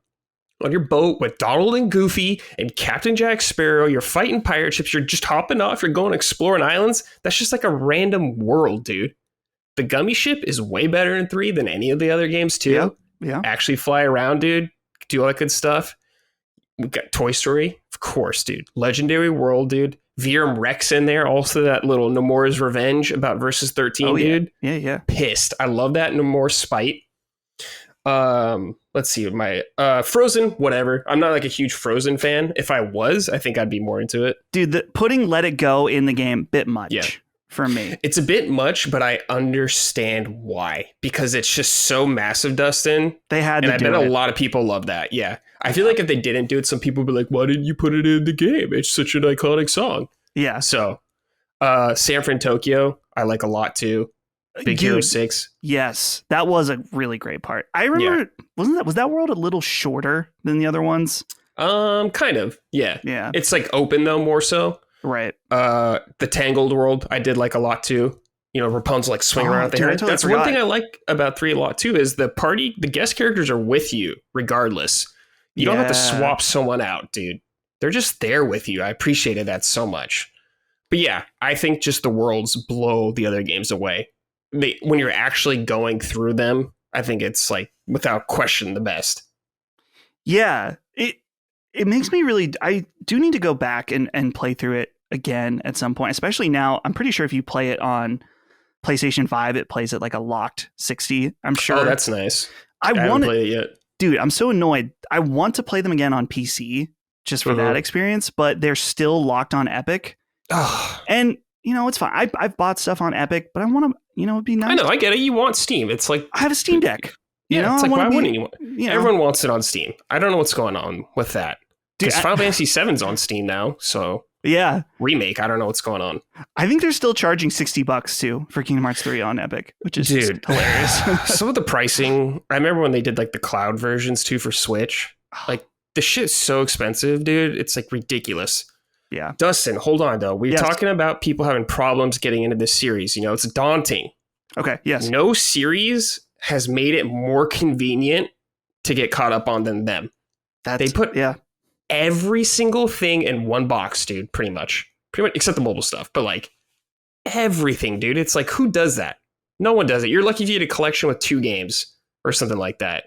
on your boat with Donald and Goofy and Captain Jack Sparrow. You're fighting pirate ships. You're just hopping off. You're going exploring islands. That's just like a random world, dude. The Gummy Ship is way better in 3 than any of the other games, too. Yeah. Actually fly around, dude. Do all that good stuff. We got Toy Story, of course, dude. Legendary World, dude. Virum Rex in there. Also that little Nomura's Revenge about Versus 13, dude. Yeah. Pissed. I love that Nomura spite. Let's see. My Frozen, whatever. I'm not like a huge Frozen fan. If I was, I think I'd be more into it. Dude, putting Let It Go in the game, bit much. Yeah. For me. It's a bit much, but I understand why. Because it's just so massive, Dustin. They had to do it. And I bet a lot of people love that. Yeah. I feel like if they didn't do it, some people would be like, why didn't you put it in the game? It's such an iconic song. Yeah. So, Sanford Tokyo, I like a lot too. Big Hero 6. Yes. That was a really great part. I remember, was that world a little shorter than the other ones? Kind of. Yeah. Yeah. It's like open though, more so. Right. The Tangled world, I did like a lot too. You know, Rapunzel like swinging around the hair. Totally That's forgot. one thing I like about 3 a lot too, is the guest characters are with you regardless. You don't have to swap someone out, dude. They're just there with you. I appreciated that so much. But yeah, I think just the worlds blow the other games away. When you're actually going through them, I think it's like without question the best. Yeah. It makes me really, I do need to go back and play through it again at some point, especially now. I'm pretty sure if you play it on PlayStation 5, it plays at like a locked 60. I'm sure. Oh, that's nice. I want haven't to played it yet. Dude, I'm so annoyed. I want to play them again on PC just for that experience, but they're still locked on Epic. And, you know, it's fine. I've bought stuff on Epic, but I want to, you know, it'd be nice. I know, I get it. You want Steam. It's like, I have a Steam Deck. Yeah, You know, it's like, why wouldn't you? You know. Everyone wants it on Steam. I don't know what's going on with that. Dude, Because Final Fantasy VII's on Steam now, so Yeah. remake. I don't know what's going on. I think they're still charging $60 too for Kingdom Hearts 3 on Epic, which is just hilarious. Some of the pricing, I remember when they did like the cloud versions too for Switch. Like the shit's so expensive, dude. It's like ridiculous. Yeah. Dustin, hold on though. We're talking about people having problems getting into this series. You know, it's daunting. Okay. Yes. No series has made it more convenient to get caught up on than them. They put every single thing in one box, dude, pretty much except the mobile stuff, but like everything, dude. It's like, who does that? No one does it. You're lucky if you get a collection with 2 games or something like that.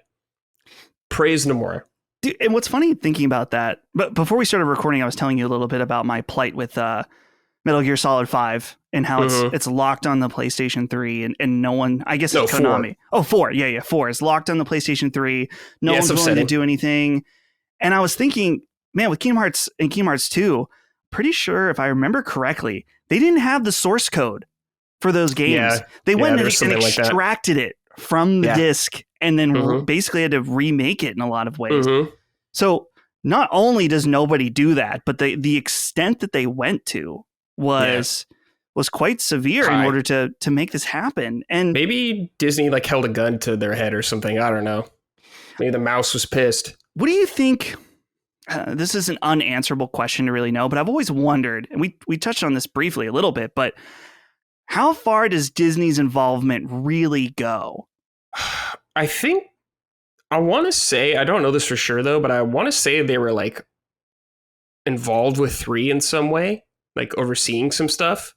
Praise Nomura. Dude, and what's funny thinking about that, but before we started recording, I was telling you a little bit about my plight with Metal Gear Solid 5 and how it's locked on the PlayStation 3 and no one, I guess it's Konami. 4. Oh, 4. Yeah. 4 is locked on the PlayStation 3. No one's willing to do anything. And I was thinking, man, with Kingdom Hearts and Kingdom Hearts 2, pretty sure if I remember correctly, they didn't have the source code for those games. Yeah. They went and extracted it from the disc and then basically had to remake it in a lot of ways. So not only does nobody do that, but the extent that they went to was quite severe in order to make this happen. And maybe Disney like held a gun to their head or something. I don't know. Maybe the mouse was pissed. What do you think? This is an unanswerable question to really know, but I've always wondered, and we touched on this briefly a little bit, but how far does Disney's involvement really go? I think, I want to say, I don't know this for sure though, but I want to say they were like involved with 3 in some way, like overseeing some stuff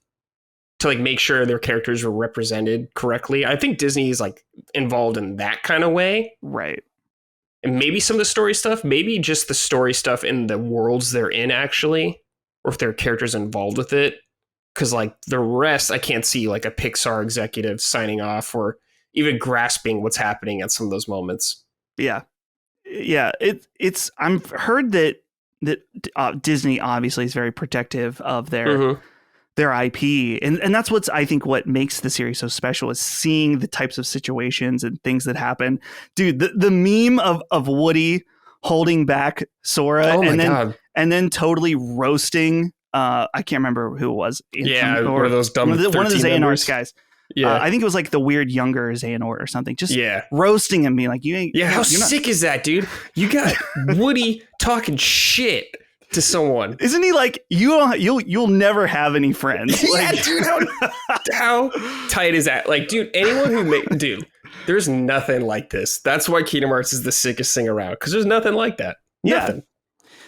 to like make sure their characters were represented correctly. I think Disney is like involved in that kind of way. Right. And maybe some of the story stuff, maybe just the story stuff in the worlds they're in actually, or if their characters involved with it. Because like the rest, I can't see like a Pixar executive signing off or even grasping what's happening at some of those moments. Yeah. It's I've heard that Disney obviously is very protective of their IP, and that's what makes the series so special is seeing the types of situations and things that happen. Dude, the meme of Woody holding back Sora and then totally roasting I can't remember who it was. One of those dumb one of the A&R guys. Yeah. I think it was like the weird younger Xehanort or something. Just Yeah. roasting him, being like, "You ain't." Yeah, how you're not- sick is that, dude? You got Woody talking shit to someone. Isn't he like you'll never have any friends? Yeah, Like, dude, how tight is that? Like, dude, anyone dude, there's nothing like this. That's why Kingdom Hearts is the sickest thing around, because there's nothing like that. Nothing.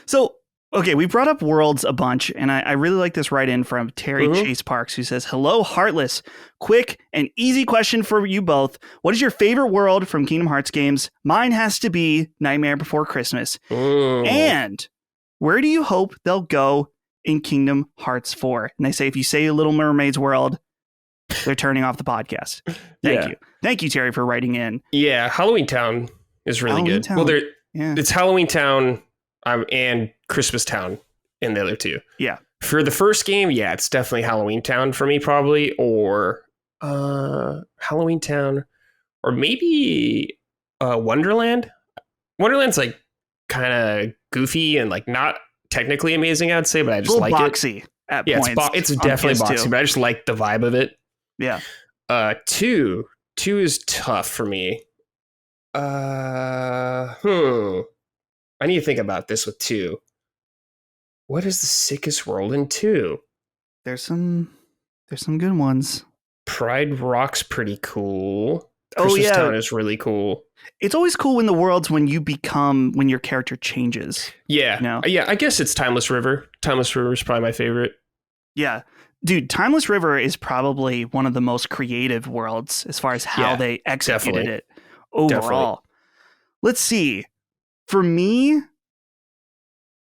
So, okay, we brought up Worlds a bunch, and I really like this write-in from Terry Chase Parks, who says, "Hello, Heartless. Quick and easy question for you both. What is your favorite world from Kingdom Hearts games? Mine has to be Nightmare Before Christmas. And where do you hope they'll go in Kingdom Hearts 4? And they say, if you say Little Mermaid's world, they're turning off the podcast. Thank you. Thank you, Terry, for writing in. Yeah, Halloween Town is really Halloween good. Town. Well, Yeah. it's Halloween Town and Christmas Town in the other two. Yeah. For the first game, yeah, it's definitely Halloween Town for me, probably, or Halloween Town, or maybe Wonderland. Wonderland's like kind of goofy and like not technically amazing, I'd say, but I just like boxy it. At Yeah, points. it's definitely PS2. boxy, but I just like the vibe of it. Yeah. Two is tough for me. I need to think about this with 2. What is the sickest world in 2? There's some good ones. Pride Rock's pretty cool. Oh, Christmas yeah. Town is really cool. It's always cool when the worlds when your character changes. Yeah. No. Yeah, I guess it's Timeless River. Timeless River is probably my favorite. Yeah. Dude, Timeless River is probably one of the most creative worlds as far as how they executed definitely. it overall. Definitely. Let's see. For me,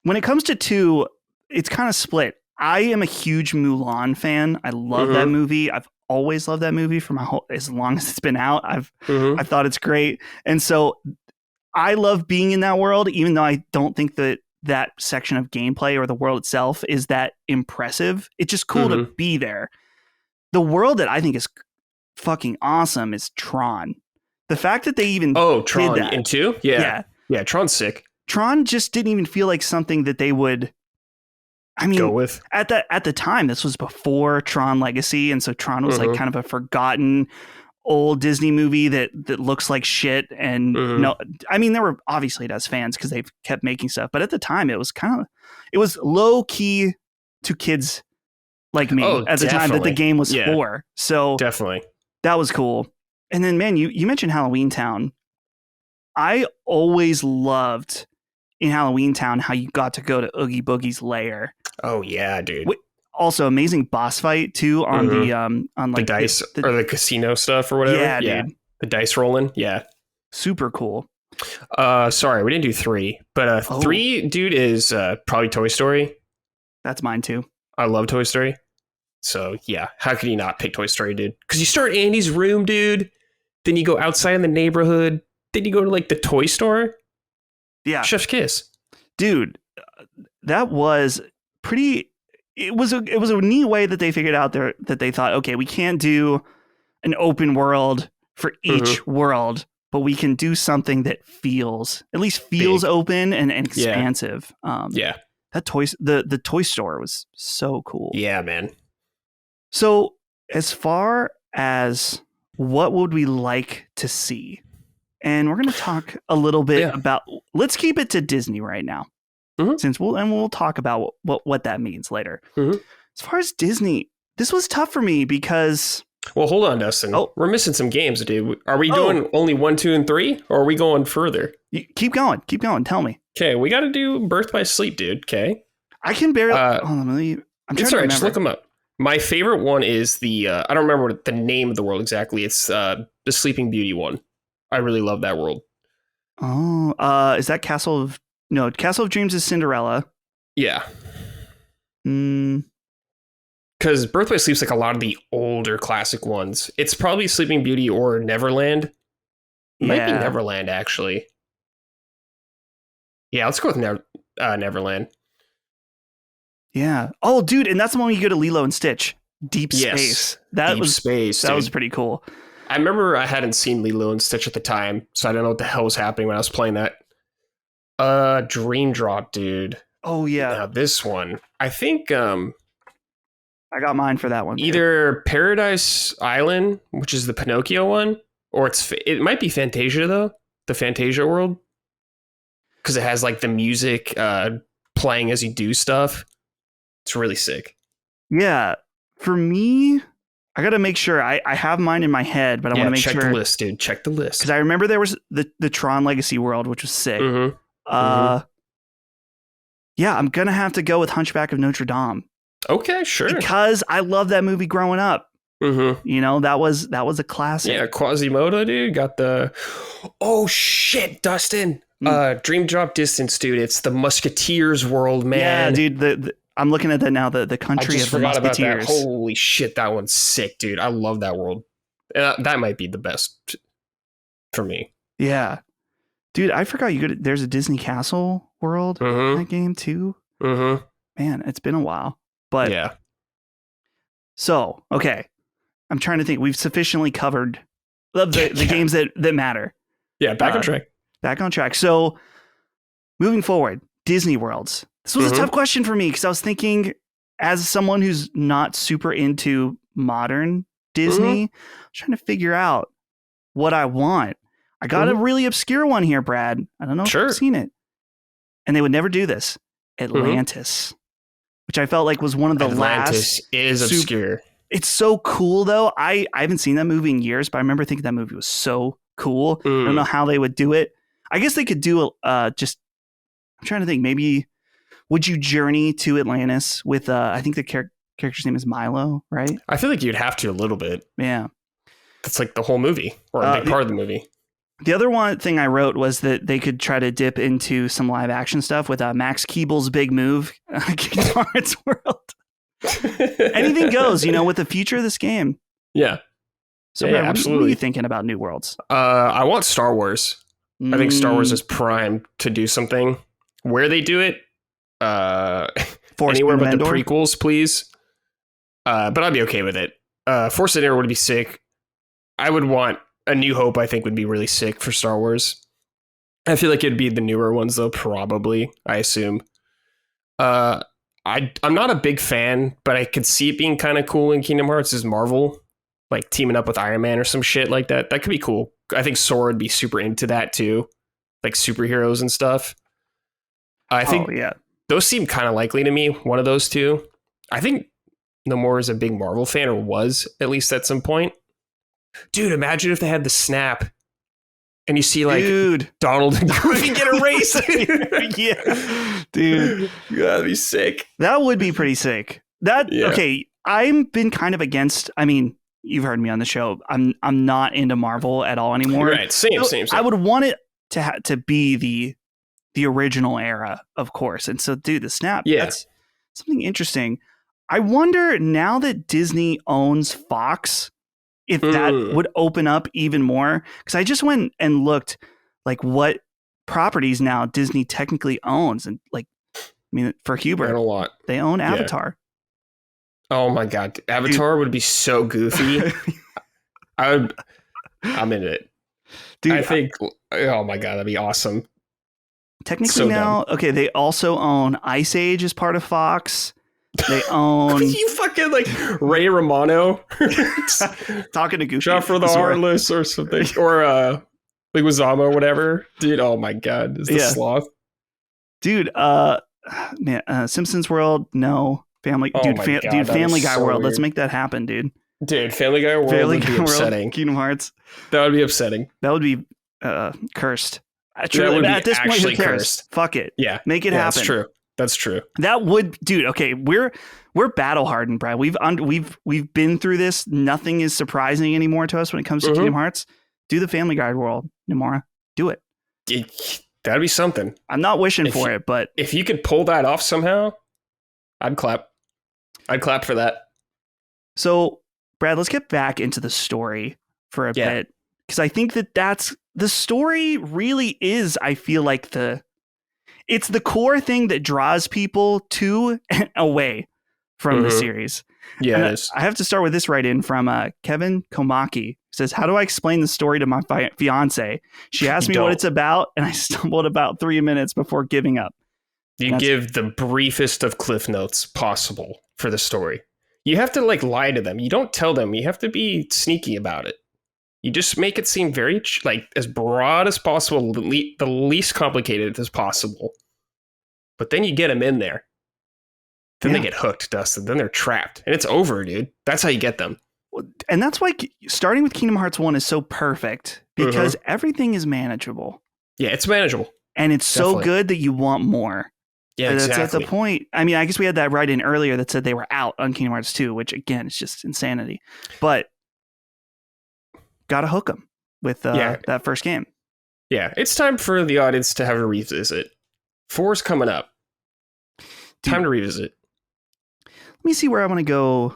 when it comes to 2, it's kind of split. I am a huge Mulan fan. I love that movie. I've always loved that movie for as long as it's been out. I've thought it's great. And so I love being in that world, even though I don't think that section of gameplay or the world itself is that impressive. It's just cool to be there. The world that I think is fucking awesome is Tron. The fact that they even Tron did that. in 2? Yeah. Yeah, Tron's sick. Tron just didn't even feel like something that they would, I mean, Go with. at the time, this was before Tron Legacy, and so Tron was like kind of a forgotten old Disney movie that looks like shit. And no, I mean, there were obviously it has fans because they've kept making stuff, but at the time it was low key to kids like me at the time that the game was for. So definitely that was cool. And then, man, you mentioned Halloween Town. I always loved in Halloween Town how you got to go to Oogie Boogie's lair. Oh yeah, dude. Also, amazing boss fight too on the on like the dice or the casino stuff or whatever. Yeah, dude. The dice rolling. Yeah. Super cool. Sorry, we didn't do 3, but 3, dude, is probably Toy Story. That's mine too. I love Toy Story. So yeah, how could you not pick Toy Story, dude? Because you start Andy's room, dude. Then you go outside in the neighborhood. Then you go to like the toy store. Yeah. Chef's kiss. Dude, that was pretty. It was a neat way that they figured out there that they thought, okay, we can't do an open world for each world, but we can do something that at least feels big, open and expansive. Yeah. That the toy store was so cool. Yeah, man. So as far as what would we like to see? And we're going to talk a little bit about, let's keep it to Disney right now. Since we'll talk about what that means later. As far as Disney, this was tough for me because. Well, hold on, Dustin. We're missing some games, dude. Are we doing only 1, 2, and 3, or are we going further? Keep going. Tell me. Okay, we got to do Birth by Sleep, dude. Okay. I can barely. I'm trying it's to all right. remember. Just look them up. My favorite one is the. I don't remember what the name of the world exactly. It's the Sleeping Beauty one. I really love that world. Oh, is that Castle of Dreams is Cinderella. Yeah. Because Birth by Sleep's like a lot of the older classic ones. It's probably Sleeping Beauty or Neverland. Might be Neverland, actually. Yeah, let's go with Neverland. Yeah. Oh, dude, and that's the one where you go to Lilo and Stitch. Deep Space. That was pretty cool. I remember I hadn't seen Lilo and Stitch at the time, so I don't know what the hell was happening when I was playing that. Dream Drop, dude. Oh yeah. Now this one, I think I got mine for that one. Either Paradise Island, which is the Pinocchio one, or it might be Fantasia though, the Fantasia world, because it has like the music playing as you do stuff. It's really sick. Yeah, for me, I got to make sure I have mine in my head, but I want to make sure. Check the list, dude. Check the list. Because I remember there was the Tron Legacy world, which was sick. Yeah, I'm gonna have to go with Hunchback of Notre Dame. Okay, sure. Because I love that movie growing up. You know, that was a classic. Yeah, Quasimodo, dude, got the. Oh shit, Dustin. Dream Drop Distance, dude. It's the Musketeers world, man. Yeah, dude. I'm looking at that now. The country I just of the forgot Musketeers. about that. Holy shit, that one's sick, dude. I love that world. That might be the best for me. Yeah, dude. I forgot there's a Disney Castle world in that game too. Man, it's been a while. But yeah. So, okay. I'm trying to think. We've sufficiently covered the games that matter. Yeah, back on track. Back on track. So, moving forward, Disney worlds. This was a tough question for me because I was thinking, as someone who's not super into modern Disney, I was trying to figure out what I want. I got a really obscure one here, Brad. I don't know if you've seen it. And they would never do this. Atlantis. Which I felt like was one of the Atlantis is obscure. It's so cool, though. I haven't seen that movie in years, but I remember thinking that movie was so cool. I don't know how they would do it. I guess they could do I'm trying to think. Maybe would you journey to Atlantis with I think the character's name is Milo, right? I feel like you'd have to a little bit. Yeah, that's like the whole movie or a big part of the movie. The other one thing I wrote was that they could try to dip into some live action stuff with Max Keeble's Big Move, Kingdom Hearts World. Anything goes, with the future of this game. Yeah. So, Brad, absolutely. What are you thinking about New Worlds? I want Star Wars. I think Star Wars is primed to do something. Where they do it, anywhere but the prequels, please. But I'd be okay with it. Force Inner would be sick. I would want A New Hope, I think, would be really sick for Star Wars. I feel like it'd be the newer ones, though, probably, I assume. I'm not a big fan, but I could see it being kind of cool in Kingdom Hearts is Marvel, like teaming up with Iron Man or some shit like that. That could be cool. I think Sora would be super into that, too. Like superheroes and stuff. I think those seem kind of likely to me, one of those two. I think Nomura is a big Marvel fan, or was, at least at some point. Dude, imagine if they had the snap and you see like Donald and Goofy get erased. Yeah, dude, that'd be sick. That would be pretty sick. Okay, I've been kind of against. I mean, you've heard me on the show. I'm not into Marvel at all anymore. Right, same. I would want it to be the original era, of course. And so, dude, the snap. Yeah, that's something interesting. I wonder now that Disney owns Fox, if that would open up even more, because I just went and looked like what properties now Disney technically owns, and like, I mean, for Hubert, a lot. They own Avatar. Oh my god, Avatar would be so goofy. I'm into it, dude. I think. Oh my god, that'd be awesome. Technically so now, okay, they also own Ice Age as part of Fox. They own you fucking like Ray Romano talking to Goofy. Shot for the Heartless or something, or like Wazama or whatever. Dude, oh my god, is the sloth, dude? Man, Simpsons World, no. Family, Family Guy World. Weird. Let's make that happen, dude. Dude, Family Guy World would be upsetting. Kingdom Hearts, that would be upsetting. That would be cursed. Truly, at this point, who cares? Cursed. Fuck it. Yeah, make it happen. That's true. That's true. That would, dude. Okay, we're battle hardened, Brad. We've been through this. Nothing is surprising anymore to us when it comes to Kingdom Hearts. Do the Family Guy World, Nomura. Do it. That'd be something. I'm not wishing for it, but if you could pull that off somehow, I'd clap. I'd clap for that. So, Brad, let's get back into the story for a bit, because I think that's the story. Really is. I feel like it's the core thing that draws people to and away from the series. Yeah, it is. I have to start with this write-in from Kevin Komaki. It says, how do I explain the story to my fiance? She asked me what it's about, and I stumbled about 3 minutes before giving up. You give the briefest of cliff notes possible for the story. You have to like lie to them. You don't tell them. You have to be sneaky about it. You just make it seem very like as broad as possible, the least complicated as possible. But then you get them in there. Then they get hooked, Dustin. Then they're trapped. And it's over, dude. That's how you get them. And that's why starting with Kingdom Hearts 1 is so perfect, because everything is manageable. Yeah, it's manageable. And it's so good that you want more. Yeah, exactly. That's the point. I mean, I guess we had that right in earlier that said they were out on Kingdom Hearts 2, which again is just insanity. But gotta hook them with that first game. Yeah, it's time for the audience to have a revisit. 4's coming up. Time to revisit. Let me see where I want to go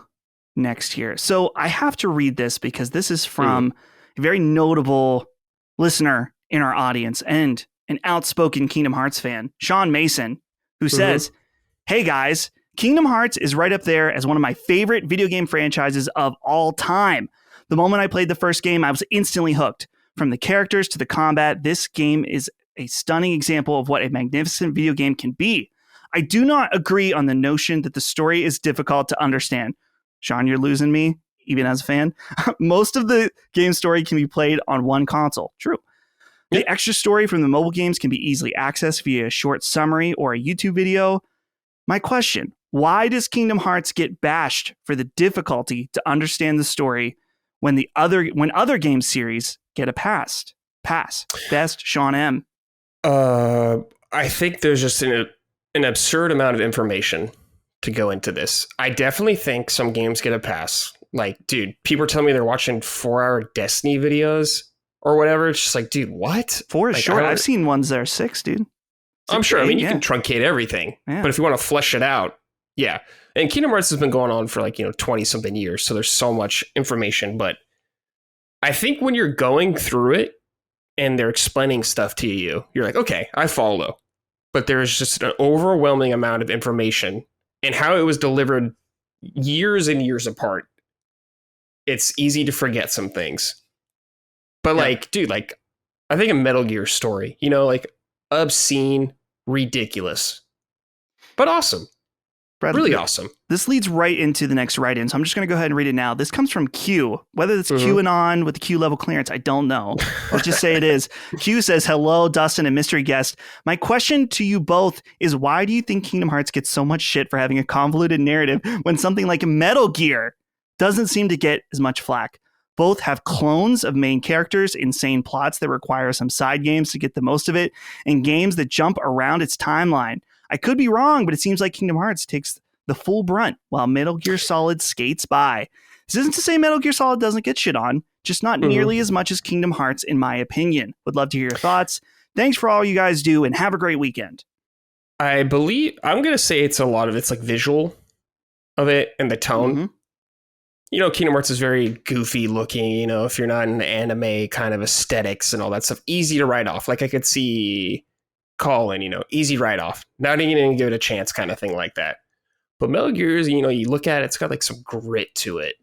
next here. So I have to read this because this is from a very notable listener in our audience and an outspoken Kingdom Hearts fan, Sean Mason, who says, "Hey guys, Kingdom Hearts is right up there as one of my favorite video game franchises of all time. The moment I played the first game, I was instantly hooked. From the characters to the combat, this game is a stunning example of what a magnificent video game can be. I do not agree on the notion that the story is difficult to understand." Sean, you're losing me, even as a fan. "Most of the game story can be played on one console." True. "The extra story from the mobile games can be easily accessed via a short summary or a YouTube video. My question, why does Kingdom Hearts get bashed for the difficulty to understand the story when other game series get a pass? Best, Sean M." I think there's just an absurd amount of information to go into this. I definitely think some games get a pass. Like, dude, people are telling me they're watching 4-hour Destiny videos or whatever. It's just like, dude, what? 4 is like, short. I've seen ones that are 6, dude. I'm sure. I mean, you can truncate everything, but if you want to flesh it out, yeah. And Kingdom Hearts has been going on for 20 something years. So there's so much information, but I think when you're going through it and they're explaining stuff to you, you're like, okay, I follow. But there's just an overwhelming amount of information and how it was delivered years and years apart. It's easy to forget some things. But dude, I think a Metal Gear story, obscene, ridiculous, but awesome. Brad, really awesome. This leads right into the next write-in, so I'm just going to go ahead and read it now. This comes from Q. Whether it's QAnon with the Q level clearance, I don't know. Let's just say it is. Q says, "Hello, Dustin and mystery guest. My question to you both is, why do you think Kingdom Hearts gets so much shit for having a convoluted narrative when something like Metal Gear doesn't seem to get as much flack? Both have clones of main characters, insane plots that require some side games to get the most of it, and games that jump around its timeline. I could be wrong, but it seems like Kingdom Hearts takes the full brunt while Metal Gear Solid skates by. This isn't to say Metal Gear Solid doesn't get shit on, just not nearly as much as Kingdom Hearts, in my opinion. Would love to hear your thoughts. Thanks for all you guys do, and have a great weekend." I believe, I'm going to say it's a lot of it's like visual of it and the tone. Kingdom Hearts is very goofy looking, if you're not in anime kind of aesthetics and all that stuff, easy to write off. Like I could see Colin, easy write off. Not even going to give it a chance kind of thing like that. But Metal Gear, you look at it, it's got like some grit to it.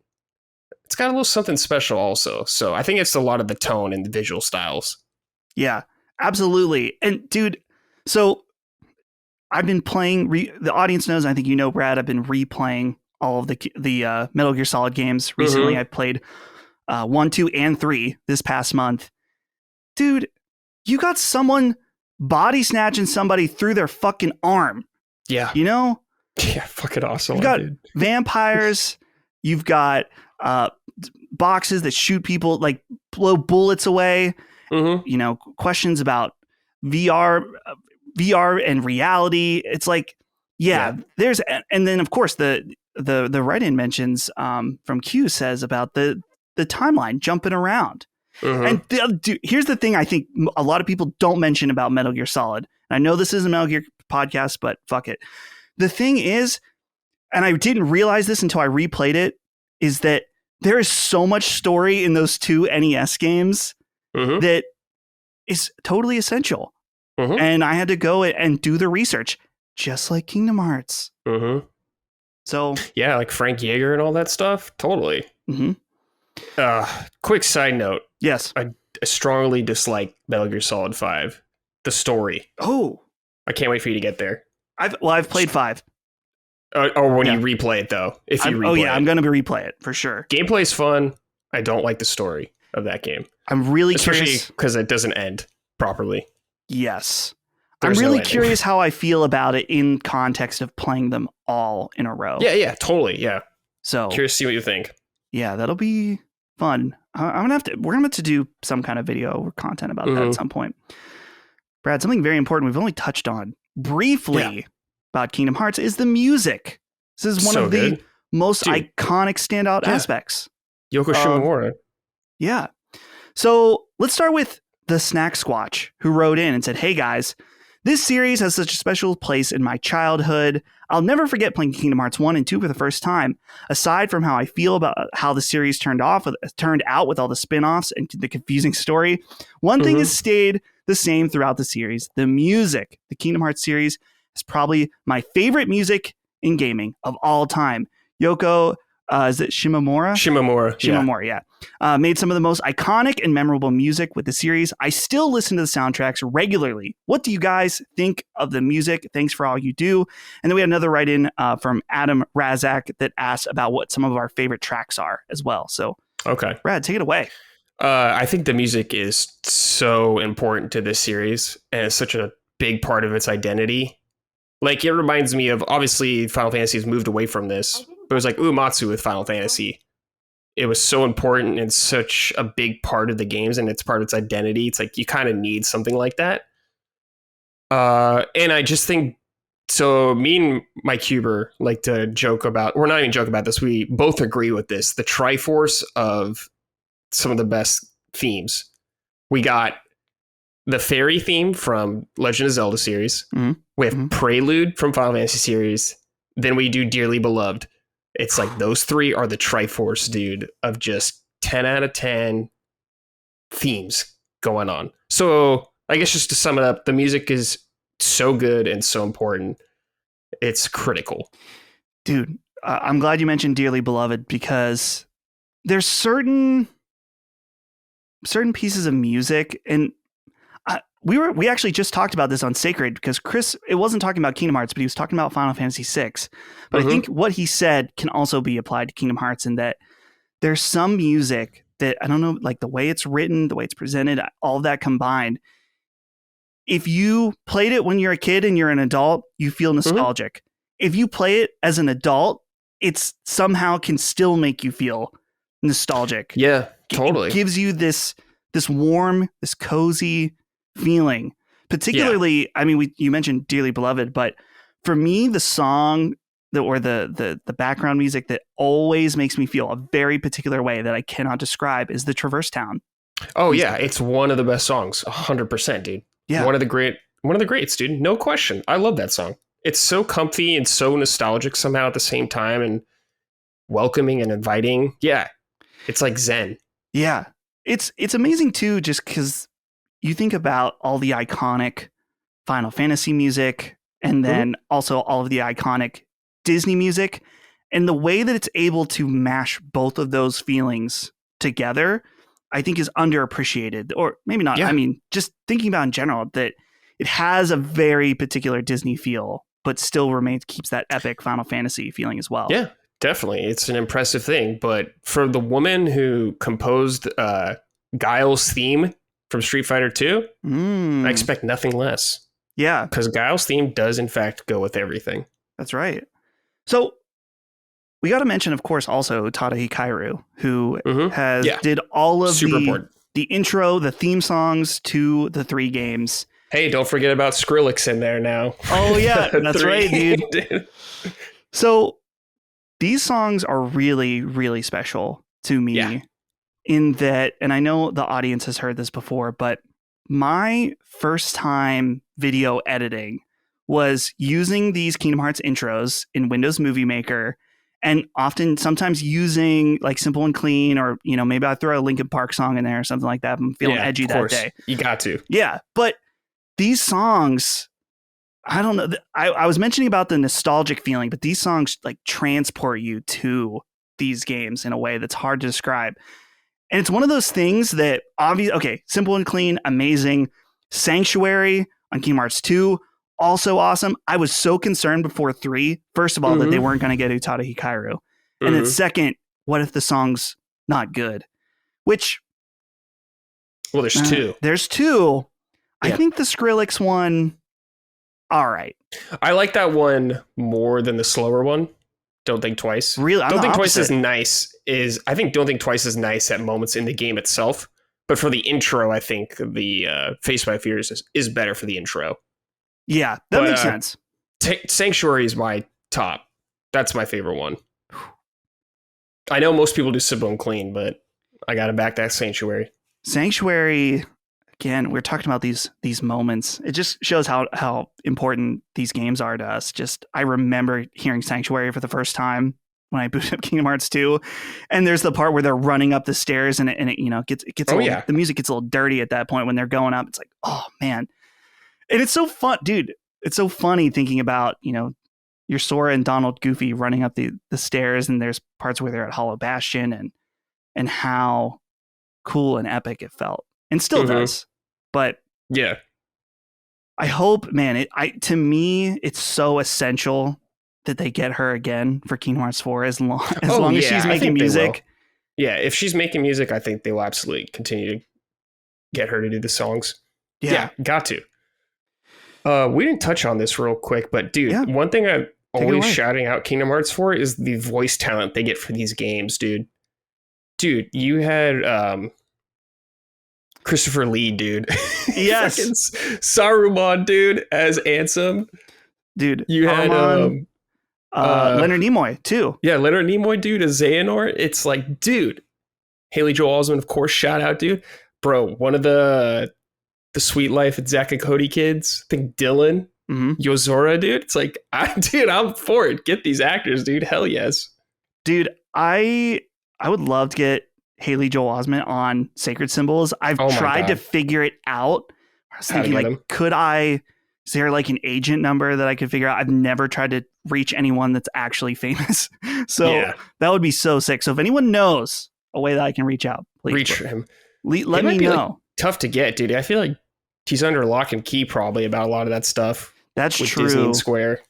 It's got a little something special also. So I think it's a lot of the tone and the visual styles. Yeah, absolutely. And dude, so I've been playing, the audience knows, I think Brad, I've been replaying all of the Metal Gear Solid games recently. I played 1, 2, and 3 this past month. Dude, you got someone body snatching somebody through their fucking arm. Yeah. Yeah, fucking awesome. You've got vampires. You've got boxes that shoot people, like blow bullets away. Questions about VR and reality. It's like, there's, and then of course the write-in mentions from Q says about the timeline jumping around. And here's the thing I think a lot of people don't mention about Metal Gear Solid. And I know this is a Metal Gear podcast, but fuck it. The thing is, and I didn't realize this until I replayed it, is that there is so much story in those 2 NES games that is totally essential. And I had to go and do the research, just like Kingdom Hearts. So yeah, like Frank Yeager and all that stuff. Totally. Quick side note. Yes. I strongly dislike Metal Gear Solid 5. The story. Oh. I can't wait for you to get there. I've played 5. Or when Yeah. you replay it, though. If you replay it. I'm going to replay it for sure. Gameplay's fun. I don't like the story of that game. I'm really Especially curious. because it doesn't end properly. Yes. There's I'm no really ending. curious how I feel about it in context of playing them all in a row. Yeah, totally. Yeah. So Curious to see what you think. yeah, that'll be fun. We're gonna have to do some kind of video or content about that at some point. Brad, something very important we've only touched on briefly about Kingdom Hearts is the music. This is one of the most iconic standout aspects. Yoko Shimomura. Yeah. So let's start with the Snack Squatch, who wrote in and said, "Hey guys, this series has such a special place in my childhood. I'll never forget playing Kingdom Hearts 1 and 2 for the first time. Aside from how I feel about how the series turned out with all the spin-offs and the confusing story, one thing has stayed the same throughout the series. The music. The Kingdom Hearts series is probably my favorite music in gaming of all time. Yoko, is it Shimomura? Shimomura, yeah. Made some of the most iconic and memorable music with the series. I still listen to the soundtracks regularly. What do you guys think of the music? Thanks for all you do." And then we had another write-in from Adam Razak that asked about what some of our favorite tracks are as well. So, Okay. Brad, take it away. I think the music is so important to this series, and it's such a big part of its identity. Like, it reminds me of, obviously, Final Fantasy has moved away from this, but it was like Uematsu with Final Fantasy. It was so important and such a big part of the games, and it's part of its identity. It's like you kind of need something like that. And I just think, so me and Mike Huber like to joke about, we're not even joking about this, we both agree with this, the Triforce of some of the best themes. We got the fairy theme from Legend of Zelda series. We have Prelude from Final Fantasy series. Then we do Dearly Beloved. It's like those three are the Triforce, dude, of just 10 out of 10 themes going on. So I guess just to sum it up, the music is so good and so important. It's critical. Dude, I'm glad you mentioned Dearly Beloved, because there's certain pieces of music, and we actually just talked about this on Sacred, because Chris, it wasn't talking about Kingdom Hearts, but he was talking about Final Fantasy VI. But I think what he said can also be applied to Kingdom Hearts, in that there's some music that, I don't know, like the way it's written, the way it's presented, all of that combined. If you played it when you're a kid and you're an adult, you feel nostalgic. If you play it as an adult, it's somehow can still make you feel nostalgic. Yeah, totally. It gives you this warm, this cozy feeling. Particularly, I mean, you mentioned Dearly Beloved, but for me, the song or the background music that always makes me feel a very particular way that I cannot describe is the Traverse Town. Oh yeah, it's one of the best songs, 100%, dude. Yeah, one of the greats, dude. No question. I love that song. It's so comfy and so nostalgic somehow at the same time, and welcoming and inviting. Yeah, it's like Zen. Yeah, it's amazing too, just because you think about all the iconic Final Fantasy music, and then also all of the iconic Disney music, and the way that it's able to mash both of those feelings together, I think is underappreciated, or maybe not. Yeah. I mean, just thinking about in general, that it has a very particular Disney feel, but still keeps that epic Final Fantasy feeling as well. Yeah, definitely. It's an impressive thing. But for the woman who composed Guile's theme from Street Fighter 2, I expect nothing less. Yeah. Because Guile's theme does, in fact, go with everything. That's right. So we got to mention, of course, also Tada Hikaru, who did all of the intro, the theme songs to the 3 games. Hey, don't forget about Skrillex in there now. Oh, yeah, that's right, dude. So these songs are really, really special to me in that, and I know the audience has heard this before, but my first time video editing was using these Kingdom Hearts intros in Windows Movie Maker, and sometimes using like Simple and Clean, or, you know, maybe I throw a Linkin Park song in there or something like that. I'm feeling edgy that day. You got to. Yeah. But these songs, I don't know. I was mentioning about the nostalgic feeling, but these songs like transport you to these games in a way that's hard to describe. And it's one of those things that Simple and Clean, amazing. Sanctuary on Kingdom Hearts 2, also awesome. I was so concerned before 3, first of all, that they weren't going to get Utada Hikaru. And then second, what if the song's not good? Which... Well, there's 2. There's 2. Yeah. I think the Skrillex one, all right. I like that one more than the slower one. Don't Think Twice. Really? Don't Think Twice is nice. I think Don't Think Twice is nice at moments in the game itself. But for the intro, I think the Face My Fears is better for the intro. Yeah, that makes sense. Sanctuary is my top. That's my favorite one. I know most people do Sibone Clean, but I got to back that Sanctuary. Sanctuary, again, we're talking about these moments. It just shows how important these games are to us. I remember hearing Sanctuary for the first time when I booted up Kingdom Hearts 2, and there's the part where they're running up the stairs, and it gets the music gets a little dirty at that point when they're going up. It's like, oh man, and it's so fun, dude. It's so funny thinking about your Sora and Donald Goofy running up the stairs, and there's parts where they're at Hollow Bastion, and how cool and epic it felt, and still does. But yeah, I hope, man, to me it's so essential that they get her again for Kingdom Hearts 4 as long as she's making music. Yeah, if she's making music, I think they will absolutely continue to get her to do the songs. Yeah, got to. We didn't touch on this real quick, but dude, one thing I'm always shouting out Kingdom Hearts for is the voice talent they get for these games, dude. Dude, you had Christopher Lee, dude. Yes. Saruman, dude, as Ansem. Dude, you had Leonard Nimoy too. Yeah, Leonard Nimoy, dude, as Xehanort. It's like, dude. Haley Joel Osment, of course, shout out, dude. Bro, one of the Sweet Life and Zack and Cody kids. I think Dylan, Yozora, dude. It's like, I'm for it. Get these actors, dude. Hell yes. Dude, I would love to get Haley Joel Osment on Sacred Symbols. I've tried to figure it out. I was thinking, is there like an agent number that I could figure out? I've never tried to reach anyone that's actually famous. So that would be so sick. So if anyone knows a way that I can reach out, please reach him. Let me know. Like, tough to get, dude. I feel like he's under lock and key probably about a lot of that stuff. That's with true. Disney and Square.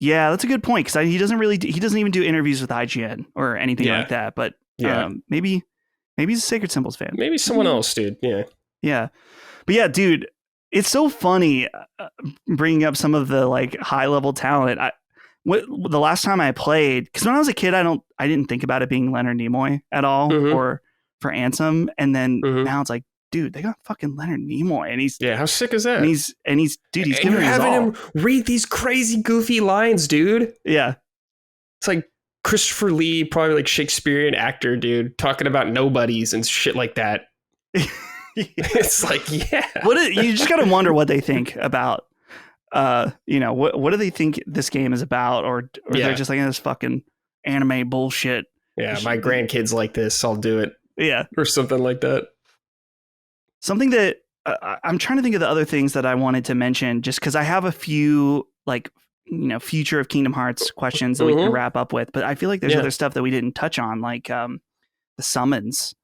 Yeah, that's a good point, because he doesn't even do interviews with IGN or anything like that. But maybe he's a Sacred Symbols fan. Maybe someone else, dude. Yeah. But yeah, dude, it's so funny bringing up some of the like high level talent. The last time I played, because when I was a kid, I didn't think about it being Leonard Nimoy at all or for Ansem, and then now it's like, dude, they got fucking Leonard Nimoy, and he's how sick is that? And he's dude, he's giving having him read these crazy goofy lines, dude. Yeah, it's like Christopher Lee, probably like Shakespearean actor, dude, talking about nobodies and shit like that. It's like, you just gotta wonder what they think about. What do they think this game is about, or they're just like this fucking anime bullshit. Yeah, my grandkids like this, I'll do it. Yeah, or something like that. Something that I'm trying to think of the other things that I wanted to mention, just because I have a few future of Kingdom Hearts questions that we can wrap up with, but I feel like there's other stuff that we didn't touch on, like the summons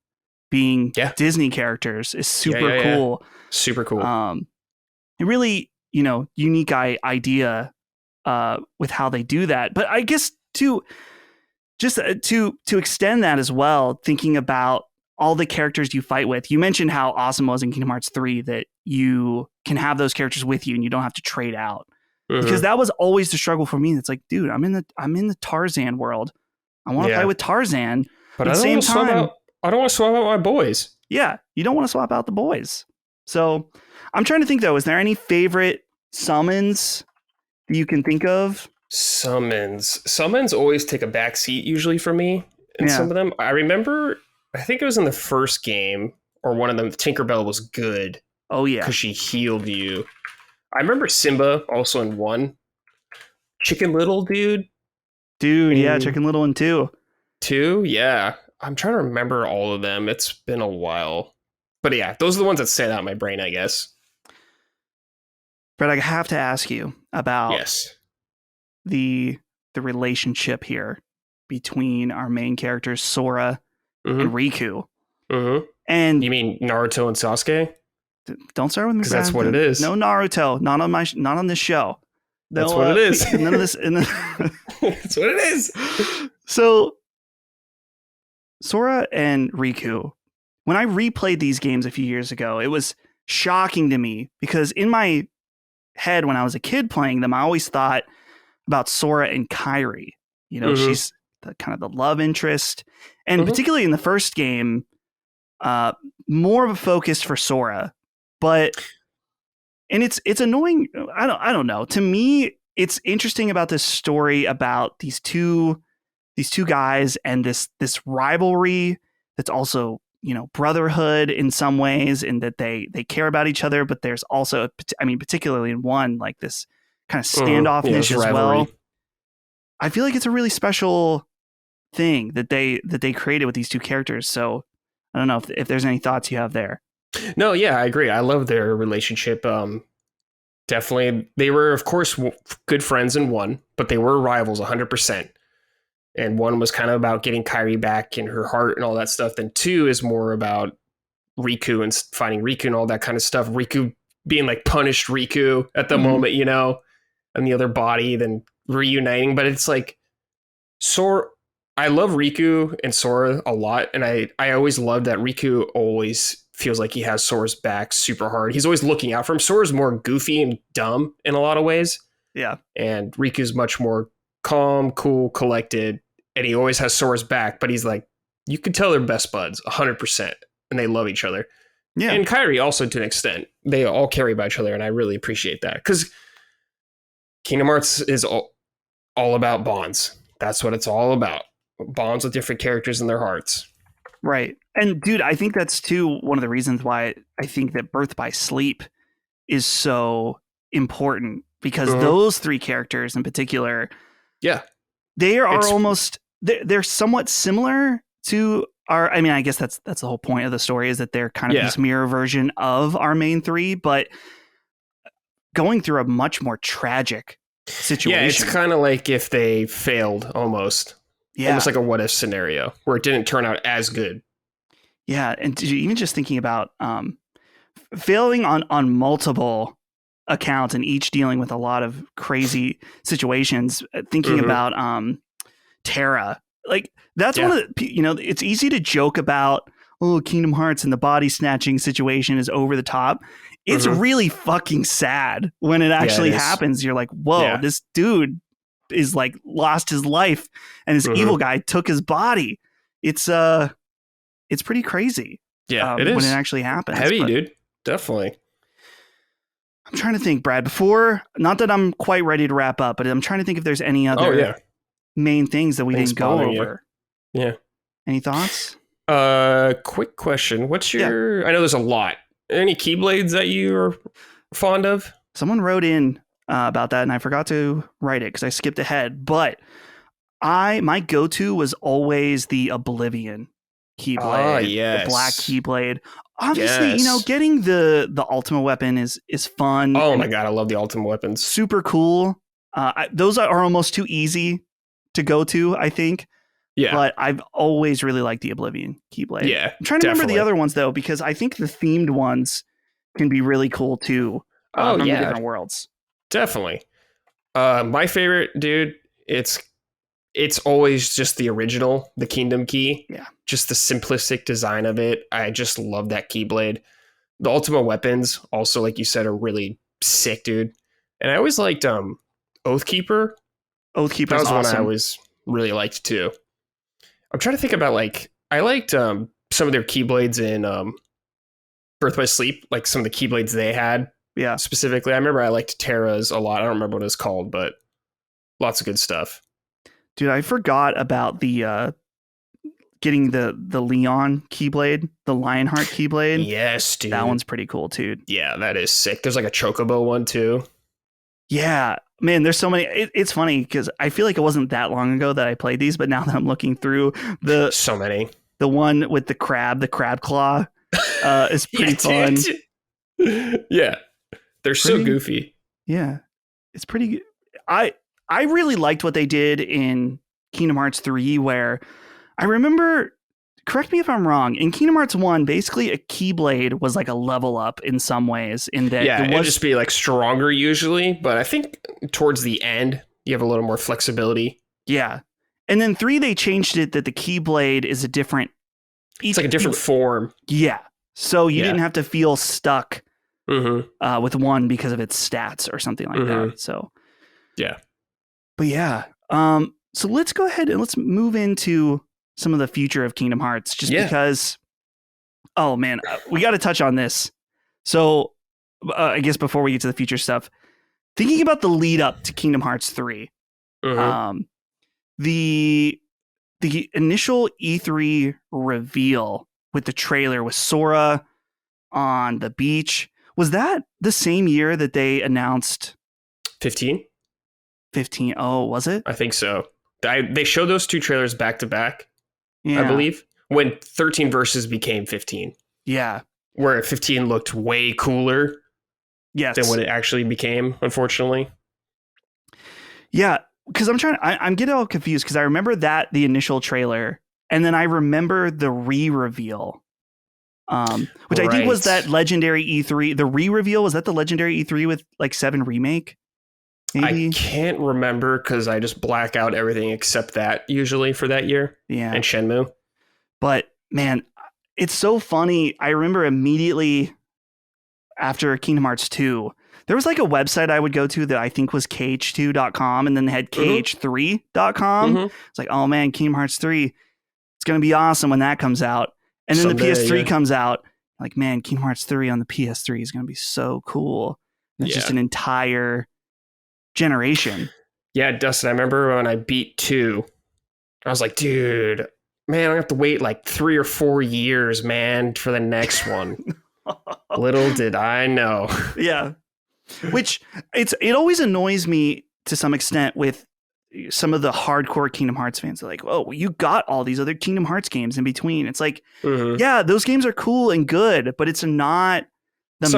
being Disney characters is super cool. Super cool. It really, unique idea with how they do that. But I guess to extend that as well, thinking about all the characters you fight with. You mentioned how awesome it was in Kingdom Hearts 3 that you can have those characters with you and you don't have to trade out. Because that was always the struggle for me. It's like, dude, I'm in the Tarzan world. I want to fight with Tarzan, but at the same time, I don't want to swap out my boys. Yeah, you don't want to swap out the boys. So I'm trying to think, though, is there any favorite summons you can think of? Summons always take a back seat usually for me. And some of them, I remember, I think it was in the first game or one of them, Tinkerbell was good. Oh, yeah. Because she healed you. I remember Simba also in 1. Chicken Little, dude. Yeah, Chicken Little in 2. 2? Yeah. I'm trying to remember all of them. It's been a while. But yeah, those are the ones that stand out in my brain, I guess. Brett, I have to ask you about the relationship here between our main characters, Sora and Riku. And you mean Naruto and Sasuke? Don't start with me, Because Brad. that's what it is. No Naruto. Not on this show. That's what it is. None of this. That's what it is. So, Sora and Riku, when I replayed these games a few years ago, it was shocking to me because in my head, when I was a kid playing them, I always thought about Sora and Kairi. You know, she's kind of the love interest. And particularly in the first game, more of a focus for Sora. And it's annoying. I don't know. To me, it's interesting about this story about these two guys and this rivalry that's also, you know, brotherhood in some ways, in that they care about each other, but there's also, I mean, particularly in one, like this kind of standoffness as well. I feel like it's a really special thing that they created with these two characters. So I don't know if there's any thoughts you have there. No, yeah, I agree. I love their relationship. Definitely, they were, of course, good friends in one, but they were rivals 100%. And one was kind of about getting Kairi back in her heart and all that stuff. Then two is more about Riku and finding Riku and all that kind of stuff. Riku being like punished Riku at the moment, you know, and the other body, then reuniting. But it's like Sora. I love Riku and Sora a lot. And I always loved that Riku always feels like he has Sora's back super hard. He's always looking out for him. Sora's more goofy and dumb in a lot of ways. Yeah. And Riku's much more calm, cool, collected, and he always has Sora's back, but he's like, you can tell they're best buds 100%, and they love each other. Yeah. And Kairi also, to an extent, they all care about each other, and I really appreciate that, because Kingdom Hearts is all about bonds. That's what it's all about. Bonds with different characters in their hearts. Right. And dude, I think that's too one of the reasons why I think that Birth by Sleep is so important, because those three characters in particular, they are almost, they're somewhat similar to our, I mean, I guess that's the whole point of the story, is that they're kind of this mirror version of our main three, but going through a much more tragic situation. Yeah, it's kind of like if they failed almost. Yeah. Almost like a what if scenario where it didn't turn out as good. Yeah. And even just thinking about failing on multiple accounts and each dealing with a lot of crazy situations, thinking about Terra, like that's one of the, you know, it's easy to joke about, oh, Kingdom Hearts and the body snatching situation is over the top. It's really fucking sad when it actually happens. You're like, whoa, this dude is like lost his life and this evil guy took his body. It's pretty crazy. Yeah, it is when it actually happens. Heavy, dude. Definitely. I'm trying to think, Brad, before, not that I'm quite ready to wrap up, but I'm trying to think if there's any other main things that we didn't go over. Yeah. Any thoughts? Quick question. What's your, I know there's a lot. Any Keyblades that you are fond of? Someone wrote in about that and I forgot to write it because I skipped ahead, but my go-to was always the Oblivion Keyblade, the black Keyblade. Obviously, you know, getting the Ultimate Weapon is fun. Oh my God, I love the Ultimate Weapons. Super cool. Those are almost too easy to go to, I think. Yeah. But I've always really liked the Oblivion Keyblade. Yeah. I'm trying to remember the other ones though, because I think the themed ones can be really cool too. From the different worlds. Definitely. My favorite, dude, it's always just the original, the Kingdom Key. Yeah. Just the simplistic design of it. I just love that Keyblade. The Ultimate Weapons, also, like you said, are really sick, dude. And I always liked Oathkeeper. Oathkeeper was awesome. One I always really liked too. I'm trying to think about, like, I liked some of their Keyblades in Birth by Sleep, like some of the Keyblades they had. Yeah. Specifically, I remember I liked Terra's a lot. I don't remember what it's called, but lots of good stuff. Dude, I forgot about the getting the Leon Keyblade, the Lionheart Keyblade. Yes, dude. That one's pretty cool, too. Yeah, that is sick. There's like a Chocobo one, too. Yeah. Man, there's so many. It's funny because I feel like it wasn't that long ago that I played these, but now that I'm looking through so many. The one with the crab claw is pretty fun. Yeah. They're so goofy. Yeah. It's pretty good. I really liked what they did in Kingdom Hearts 3, where I remember correct me if I'm wrong. In Kingdom Hearts 1, basically a Keyblade was like a level up in some ways. In that, Yeah, it would just be like stronger usually, but I think towards the end you have a little more flexibility. Yeah, and then 3 they changed it that the Keyblade is a different. It's like a different form. Yeah, so you didn't have to feel stuck with one because of its stats or something like that. So yeah, but yeah, so let's go ahead and let's move into some of the future of Kingdom Hearts, just because. Oh man, we got to touch on this. So I guess before we get to the future stuff, thinking about the lead up to Kingdom Hearts 3, the initial E3 reveal with the trailer with Sora on the beach, was that the same year that they announced 15? Oh, was it? I think so. They showed those 2 trailers back to back, Yeah. I believe, when 13 Versus became 15. Yeah. Where 15 looked way cooler than what it actually became, unfortunately. Yeah, because I'm getting all confused because I remember the initial trailer, and then I remember the re-reveal, which I think was that legendary E3. The re-reveal, was that the legendary E3 with like 7 Remake? Maybe? I can't remember because I just black out everything except that usually for that year. Yeah. And Shenmue. But man, it's so funny. I remember immediately after Kingdom Hearts 2, there was like a website I would go to that I think was kh2.com, and then they had kh3.com. It's like, oh man, Kingdom Hearts 3, it's going to be awesome when that comes out. And then the PS3 comes out. Like, man, Kingdom Hearts 3 on the PS3 is going to be so cool. It's just an entire generation. Yeah, Dustin, I remember when I beat 2, I was like, dude, man, I have to wait like 3 or 4 years, man, for the next one. Little did I know. Yeah. Which it always annoys me to some extent with some of the hardcore Kingdom Hearts fans. They're like, oh, well, you got all these other Kingdom Hearts games in between. It's like, yeah, those games are cool and good, but it's not it's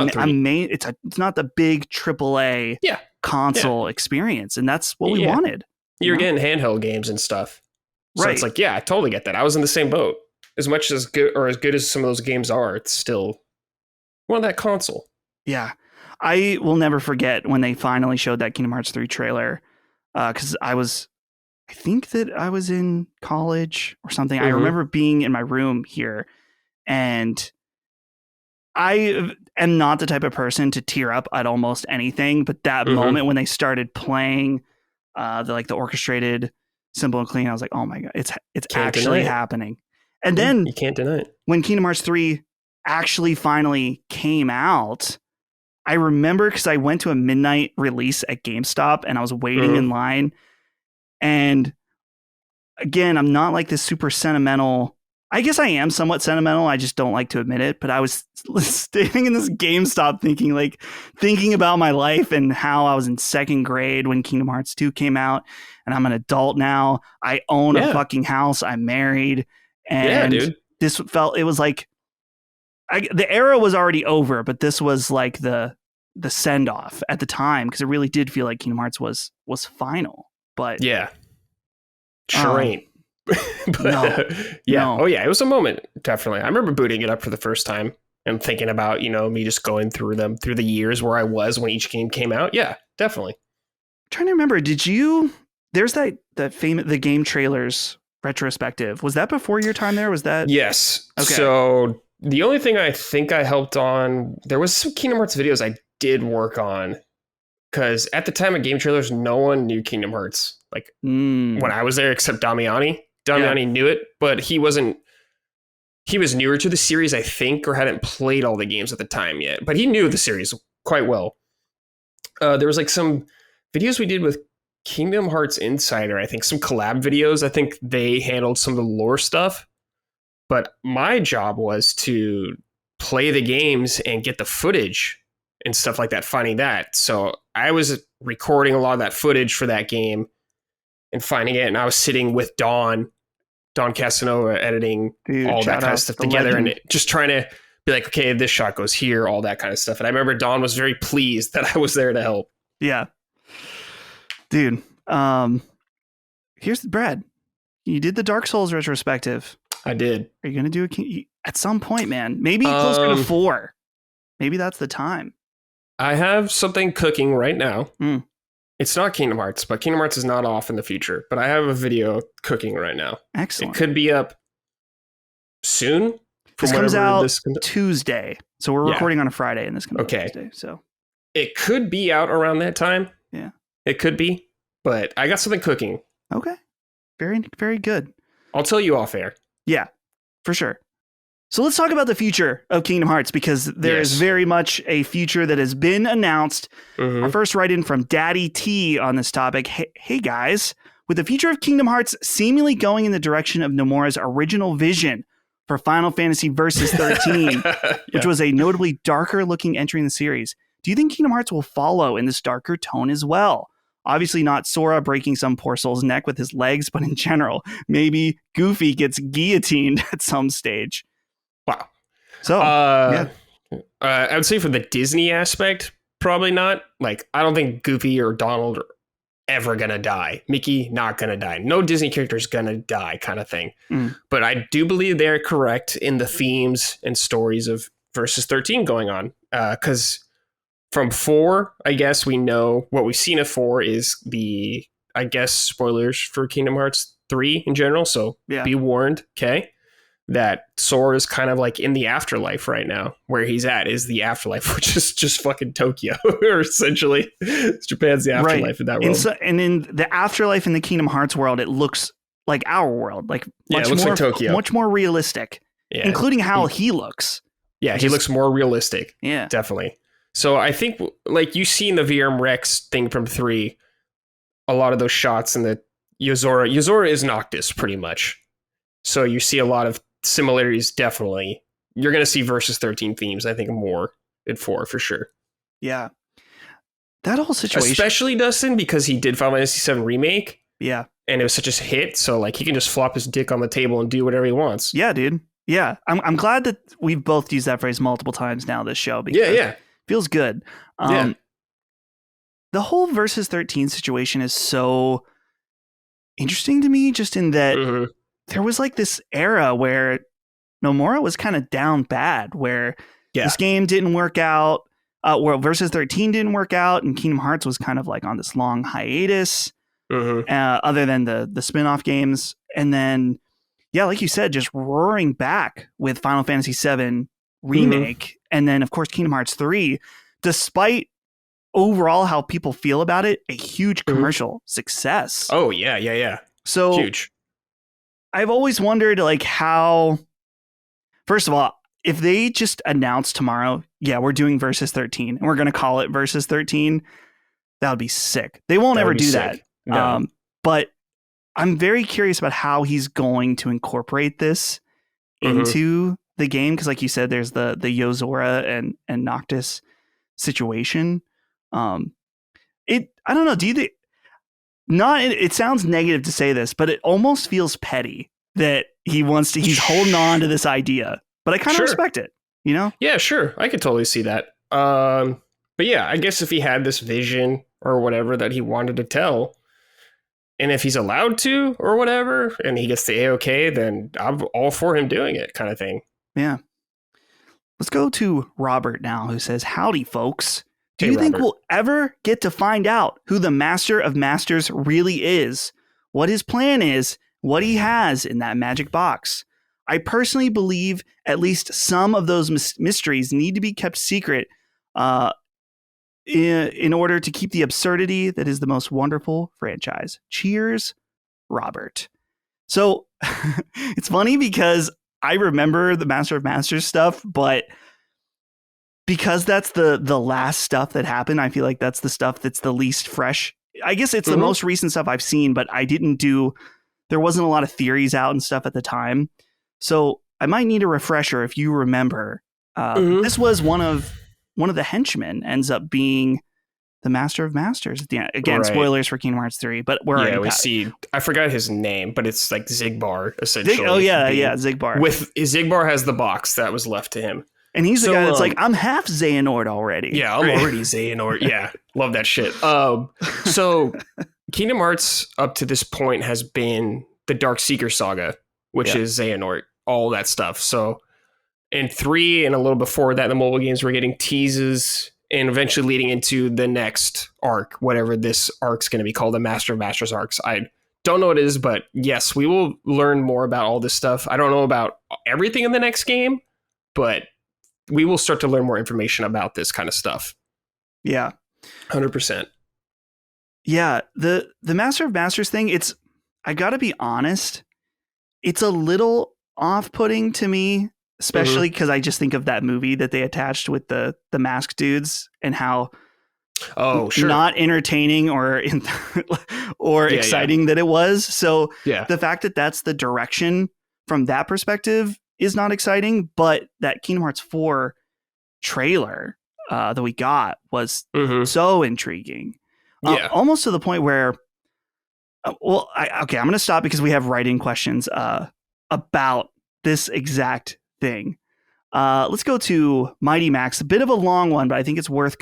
not the big AAA console experience, and that's what we wanted. You're getting handheld games and stuff. So it's like, yeah, I totally get that. I was in the same boat. As much as good as some of those games are, it's still one of that console. Yeah. I will never forget when they finally showed that Kingdom Hearts 3 trailer, because I think that I was in college or something. I remember being in my room here, and I am not the type of person to tear up at almost anything, but that moment when they started playing the orchestrated Simple and Clean, I was like, oh my God, it's actually happening. And then you can't deny it. When Kingdom Hearts 3 actually finally came out, I remember because I went to a midnight release at GameStop and I was waiting in line. And again, I'm not like this super sentimental. I guess I am somewhat sentimental. I just don't like to admit it. But I was standing in this GameStop thinking about my life and how I was in 2nd grade when Kingdom Hearts 2 came out. And I'm an adult now. I own a fucking house. I'm married. And it was like, the era was already over, but this was like the send off at the time, because it really did feel like Kingdom Hearts was final. But sure ain't. But, no. Oh yeah, it was a moment, definitely. I remember booting it up for the first time and thinking about me just going through the years where I was when each game came out. Yeah, definitely. I'm trying to remember. There's the game trailers retrospective. Was that before your time there? Was that? Yes. Okay. So the only thing I think I helped on, there was some Kingdom Hearts videos I did work on, because at the time of game trailers, no one knew Kingdom Hearts. Like when I was there, except Damiani. Damiani knew it, but he was newer to the series, I think, or hadn't played all the games at the time yet, but he knew the series quite well. There was like some videos we did with Kingdom Hearts Insider, I think, some collab videos. I think they handled some of the lore stuff, but my job was to play the games and get the footage and stuff like that, finding that. So I was recording a lot of that footage for that game and finding it, and I was sitting with Don Casanova, editing all that kind of stuff together, and just trying to be like, okay, this shot goes here, all that kind of stuff. And I remember Don was very pleased that I was there to help. Yeah. Dude, here's Brad. You did the Dark Souls retrospective. I did. Are you going to do at some point, man? Maybe closer to 4. Maybe that's the time. I have something cooking right now. Mm. It's not Kingdom Hearts, but Kingdom Hearts is not off in the future. But I have a video cooking right now. Excellent. It could be up soon. This comes out Tuesday. So we're recording on a Friday, and this comes out Tuesday. So it could be out around that time. Yeah. It could be. But I got something cooking. Okay. Very, very good. I'll tell you off air. Yeah, for sure. So let's talk about the future of Kingdom Hearts, because there is very much a future that has been announced. Our first write-in from Daddy T on this topic. Hey guys, with the future of Kingdom Hearts seemingly going in the direction of Nomura's original vision for Final Fantasy Versus 13, which was a notably darker looking entry in the series, do you think Kingdom Hearts will follow in this darker tone as well? Obviously not Sora breaking some poor soul's neck with his legs, but in general, maybe Goofy gets guillotined at some stage. Wow. So, I would say for the Disney aspect, probably not. Like, I don't think Goofy or Donald are ever gonna die. Mickey, not gonna die. No Disney character's gonna die, kind of thing. But I do believe they're correct in the themes and stories of Versus 13 going on. Because from 4, I guess we know what we've seen of 4 is the, I guess, spoilers for Kingdom Hearts 3 in general. So be warned, okay? That Sora is kind of like in the afterlife right now. Where he's at is the afterlife, which is just fucking Tokyo, or essentially. Japan's the afterlife in that world. And in the afterlife in the Kingdom Hearts world, it looks like our world. Like much more, like Tokyo. Much more realistic, including how he looks. Yeah, he looks more realistic. Yeah, definitely. So I think, like, you see in the VRM Rex thing from 3, a lot of those shots in the Yozora. Yozora is Noctis, pretty much. So you see a lot of similarities, definitely. You're going to see Versus 13 themes, I think, more in 4, for sure. Yeah. That whole situation. Especially Dustin, because he did Final Fantasy VII Remake. Yeah. And it was such a hit, so, like, he can just flop his dick on the table and do whatever he wants. Yeah, dude. Yeah. I'm glad that we've both used that phrase multiple times now this show. Because feels good. The whole Versus 13 situation is so interesting to me, just in that there was like this era where Nomura was kind of down bad, where this game didn't work out, where Versus 13 didn't work out, and Kingdom Hearts was kind of like on this long hiatus, other than the spin-off games. And then, like you said, just roaring back with Final Fantasy VII Remake. And then, of course, Kingdom Hearts 3, despite overall how people feel about it, a huge commercial success. Oh, yeah. So huge. I've always wondered, like, how, first of all, if they just announced tomorrow, we're doing Versus 13, and we're going to call it Versus 13, that would be sick. They won't ever do that. No. But I'm very curious about how he's going to incorporate this into the game, because like you said, there's the Yozora and Noctis situation. I don't know, do you think, it sounds negative to say this, but it almost feels petty that he's holding on to this idea, but I kind of respect it, you know? Yeah, sure. I could totally see that. But yeah, I guess if he had this vision or whatever that he wanted to tell, and if he's allowed to or whatever, and he gets the A-OK, then I'm all for him doing it, kind of thing. Yeah. Let's go to Robert now, who says, howdy, folks. Do you think we'll ever get to find out who the Master of Masters really is? What his plan is? What he has in that magic box? I personally believe at least some of those mysteries need to be kept secret in order to keep the absurdity that is the most wonderful franchise. Cheers, Robert. So it's funny because I remember the Master of Masters stuff, but because that's the last stuff that happened, I feel like that's the stuff that's the least fresh. I guess it's the most recent stuff I've seen, but there wasn't a lot of theories out and stuff at the time. So I might need a refresher if you remember. This was one of the henchmen ends up being the Master of Masters at the end. Again, spoilers for Kingdom Hearts 3, but we see, I forgot his name, but it's like Zigbar, essentially. Zigbar. Zigbar has the box that was left to him. And he's the guy that's like, I'm half Xehanort already. Yeah, I'm already Xehanort. Yeah, love that shit. So Kingdom Hearts up to this point has been the Dark Seeker saga, which is Xehanort. all that stuff. So in 3 and a little before that, the mobile games were getting teases and eventually leading into the next arc, whatever this arc's going to be called, the Master of Masters arcs. I don't know what it is, but yes, we will learn more about all this stuff. I don't know about everything in the next game, but we will start to learn more information about this kind of stuff. Yeah. 100%. Yeah. The Master of Masters thing, I gotta be honest, it's a little off-putting to me, especially because I just think of that movie that they attached with the masked dudes and how not entertaining or exciting that it was. So the fact that that's the direction from that perspective is not exciting, but that Kingdom Hearts 4 trailer that we got was so intriguing. Almost to the point where, I'm going to stop because we have writing questions about this exact thing. Let's go to Mighty Max, a bit of a long one, but I think it's worth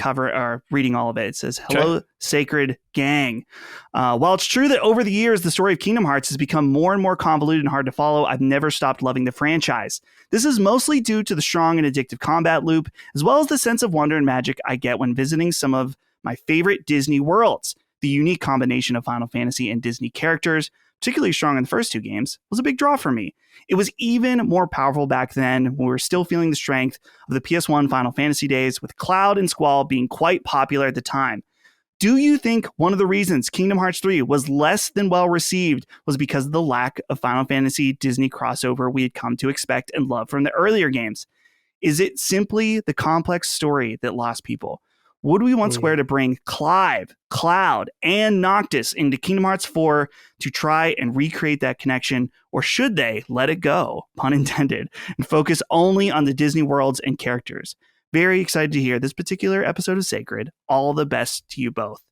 reading all of it. It says, "Hello, Sacred Gang. While it's true that over the years, the story of Kingdom Hearts has become more and more convoluted and hard to follow, I've never stopped loving the franchise. This is mostly due to the strong and addictive combat loop, as well as the sense of wonder and magic I get when visiting some of my favorite Disney worlds. The unique combination of Final Fantasy and Disney characters, particularly strong in the first 2 games, was a big draw for me. It was even more powerful back then when we were still feeling the strength of the PS1 Final Fantasy days, with Cloud and Squall being quite popular at the time. Do you think one of the reasons Kingdom Hearts 3 was less than well received was because of the lack of Final Fantasy Disney crossover we had come to expect and love from the earlier games? Is it simply the complex story that lost people? Would we want Square to bring Clive, Cloud, and Noctis into Kingdom Hearts 4 to try and recreate that connection, or should they let it go, pun intended, and focus only on the Disney worlds and characters? Very excited to hear this particular episode of Sacred. All the best to you both."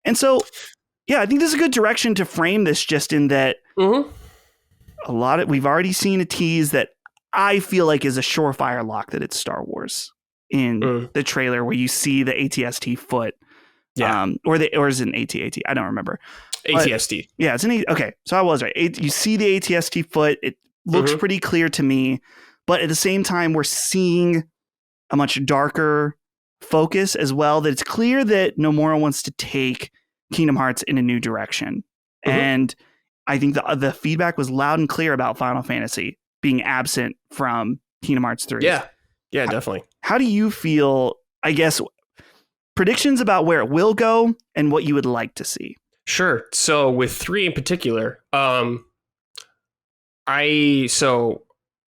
And so, I think this is a good direction to frame this, just in that we've already seen a tease that I feel like is a surefire lock that it's Star Wars in the trailer, where you see the ATST foot, or is it an AT-AT? I don't remember. ATST. It's an okay. So I was right. You see the ATST foot. It looks pretty clear to me, but at the same time, we're seeing a much darker focus as well. That it's clear that Nomura wants to take Kingdom Hearts in a new direction, and I think the feedback was loud and clear about Final Fantasy being absent from Kingdom Hearts 3. Yeah, definitely. How do you feel, I guess, predictions about where it will go and what you would like to see? Sure. So with 3 in particular, I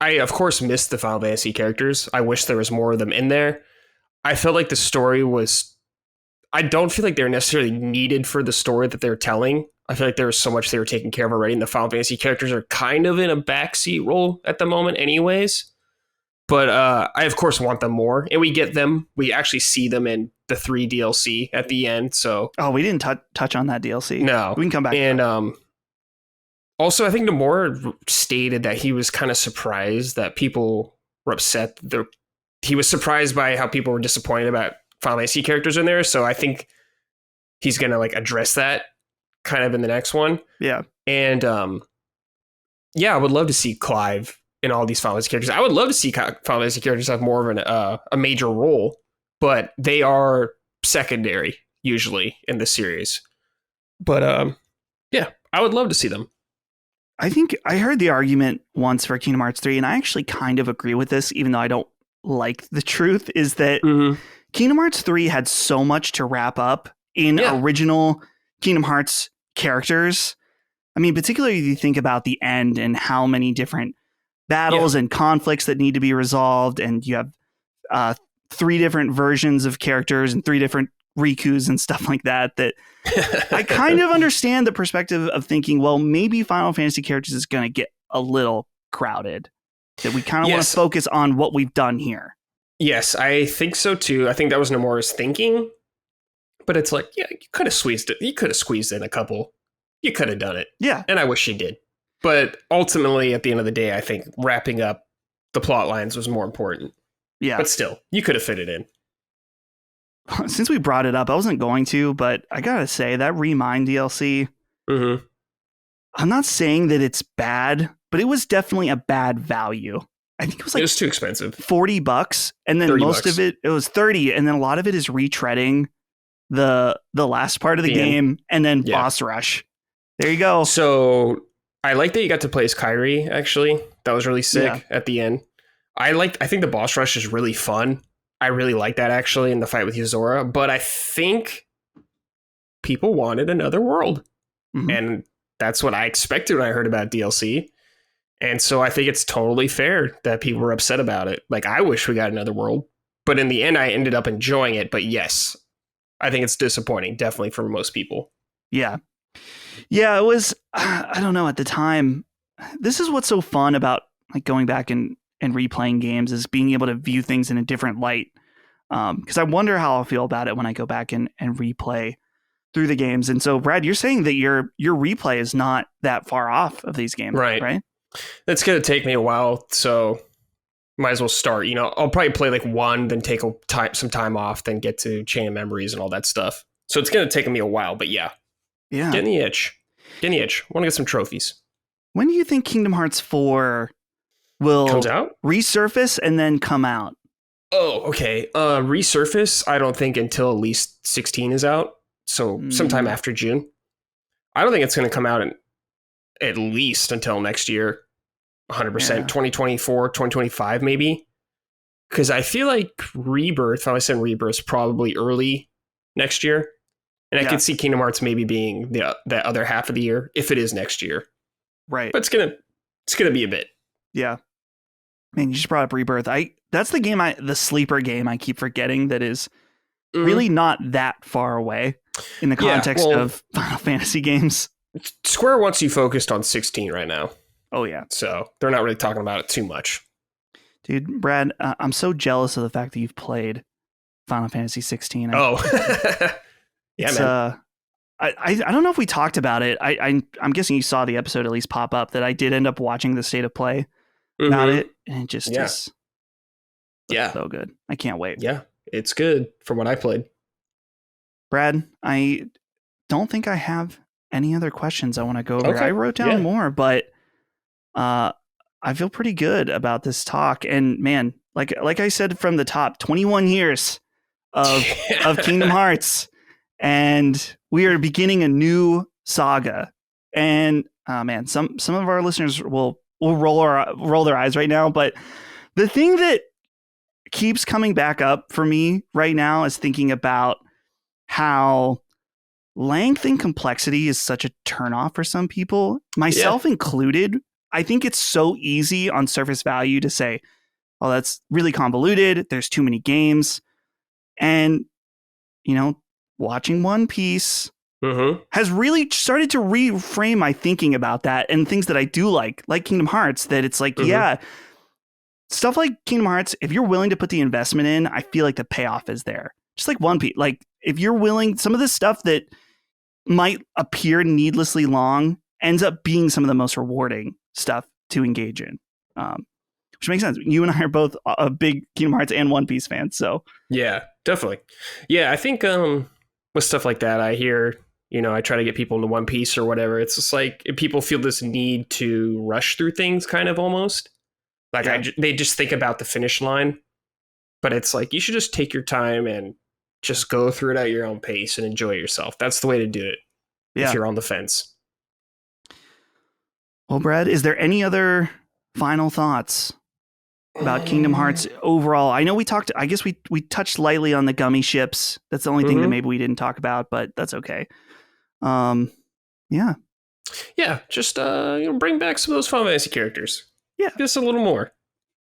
of course missed the Final Fantasy characters. I wish there was more of them in there. I felt like the story I don't feel like they're necessarily needed for the story that they're telling. I feel like there was so much they were taking care of already, and the Final Fantasy characters are kind of in a backseat role at the moment anyways. But I, of course, want them more. And we get them. We actually see them in the 3 DLC at the end. So we didn't touch on that DLC. No. We can come back. And also, I think Nomura stated that he was kind of surprised that people were upset. He was surprised by how people were disappointed about Final Fantasy characters in there. So I think he's going to address that kind of in the next one. Yeah. And I would love to see Clive in all these Final Fantasy characters. I would love to see Final Fantasy characters have more of a major role, but they are secondary usually in the series. But I would love to see them. I think I heard the argument once for Kingdom Hearts 3, and I actually kind of agree with this, even though I don't like the truth, is that Kingdom Hearts 3 had so much to wrap up in original Kingdom Hearts characters. I mean, particularly if you think about the end and how many different battles and conflicts that need to be resolved, and you have 3 different versions of characters and 3 different Rikus and stuff like that I kind of understand the perspective of thinking, well, maybe Final Fantasy characters is going to get a little crowded, that we kind of want to focus on what we've done here. Yes, I think so too. I think that was Nomura's thinking, but it's like, you could have squeezed it. You could have squeezed in a couple. You could have done it. Yeah. And I wish you did. But ultimately, at the end of the day, I think wrapping up the plot lines was more important. Yeah. But still, you could have fit it in. Since we brought it up, I wasn't going to, but I gotta say, that Remind DLC, I'm not saying that it's bad, but it was definitely a bad value. I think it was It like was too expensive. $40, and then most $30. of it was 30, and then a lot of it is retreading the last part of the The end. game, and then Yeah. boss rush. There you go. So I like that you got to play as Kyrie, actually. That was really sick Yeah. at the end. I think the boss rush is really fun. I really like that, actually, in the fight with Yuzora. But I think people wanted another world. Mhm. And that's what I expected when I heard about DLC. And so I think it's totally fair that people were upset about it. Like, I wish we got another world. But in the end, I ended up enjoying it. But yes, I think it's disappointing, definitely for most people. Yeah. Yeah, it was, I don't know, at the time, this is what's so fun about like going back and replaying games is being able to view things in a different light. Because I wonder how I'll feel about it when I go back and replay through the games. And so, Brad, you're saying that your replay is not that far off of these games, right? That's going to take me a while, so might as well start. I'll probably play like one, then take some time off, then get to Chain of Memories and all that stuff. So it's going to take me a while, but yeah. Yeah. Getting the itch. Want to get some trophies. When do you think Kingdom Hearts 4 will Comes out? resurface and then come out? Oh, okay. Resurface, I don't think until at least 16 is out. So sometime after June. I don't think it's going to come out at least until next year. 100%. 2024, 2025 maybe. Because I feel like Rebirth, if I said Rebirth, is probably early next year. And I could see Kingdom Hearts maybe being the other half of the year, if it is next year. Right. But it's gonna be a bit. Yeah. Man, you just brought up Rebirth. That's the game the sleeper game I keep forgetting that is really not that far away in the context of Final Fantasy games. Square wants you focused on 16 right now. Oh, yeah. So they're not really talking about it too much. Dude, Brad, I'm so jealous of the fact that you've played Final Fantasy 16. Yeah, man. I don't know if we talked about it. I'm guessing you saw the episode at least pop up that I did end up watching the state of play about it. And it just is so good. I can't wait. Yeah, it's good from what I played. Brad, I don't think I have any other questions I want to go over. Okay. I wrote down more, but I feel pretty good about this talk. And man, like I said from the top, 21 years of Kingdom Hearts. And we are beginning a new saga. And man, some of our listeners will roll their eyes right now. But the thing that keeps coming back up for me right now is thinking about how length and complexity is such a turnoff for some people, myself included. I think it's so easy on surface value to say, oh, that's really convoluted. There's too many games. And, watching One Piece has really started to reframe my thinking about that and things that I do like Kingdom Hearts, that it's like, stuff like Kingdom Hearts, if you're willing to put the investment in, I feel like the payoff is there. Just like One Piece. Like if you're willing, some of this stuff that might appear needlessly long ends up being some of the most rewarding stuff to engage in. Which makes sense. You and I are both a big Kingdom Hearts and One Piece fans. So yeah, definitely. Yeah, I think with stuff like that, I hear, I try to get people into One Piece or whatever. It's just like people feel this need to rush through things kind of almost. Like they just think about the finish line. But it's like, you should just take your time and just go through it at your own pace and enjoy yourself. That's the way to do it if you're on the fence. Well, Brad, is there any other final thoughts about Kingdom Hearts overall? I know we talked, I guess we touched lightly on the gummy ships. That's the only thing that maybe we didn't talk about, but that's okay. Yeah, just bring back some of those Final Fantasy characters. Yeah. Just a little more.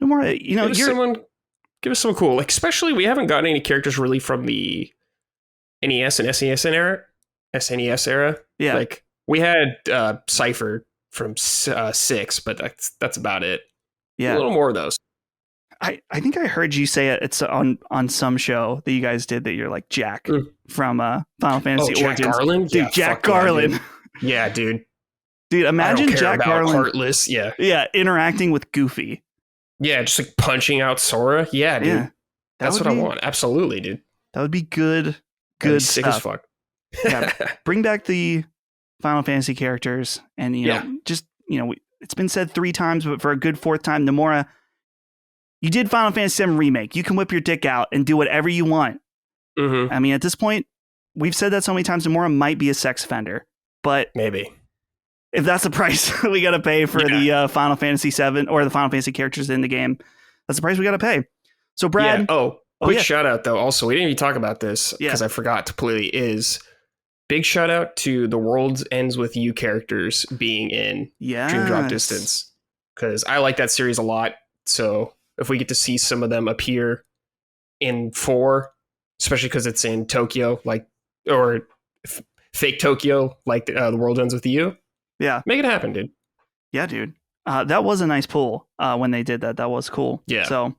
No more, give us some cool, like, especially we haven't gotten any characters really from the NES and SNES era. Yeah. Like we had Cypher from 6, but that's about it. Yeah. A little more of those. I think I heard you say it's on some show that you guys did that you're like Jack from Final Fantasy Jack Origins. Garland? Dude, Yeah, Jack Garland. Yeah, dude. Dude, imagine Jack Garland Heartless. Yeah, interacting with Goofy. Yeah, just like punching out Sora. Yeah, dude. Yeah. That's what I want. Absolutely, dude. That would be good. That'd be Stuff. sick as fuck. Yeah. Bring back the Final Fantasy characters and just it's been said 3 times, but for a good 4th time, Nomura, you did Final Fantasy VII Remake. You can whip your dick out and do whatever you want. Mm-hmm. I mean, at this point, we've said that so many times, Nomura might be a sex offender. But maybe if that's the price we got to pay for the Final Fantasy VII or the Final Fantasy characters in the game, that's the price we got to pay. So, Brad. Yeah. Quick shout out, though. Also, we didn't even talk about this because I forgot completely. Is big shout out to the World Ends With You characters being in Dream Drop Distance, because I like that series a lot. So if we get to see some of them appear in 4, especially because it's in Tokyo, or fake Tokyo, like the World Ends With You. Yeah. Make it happen, dude. Yeah, dude. That was a nice pull when they did that. That was cool. Yeah. So,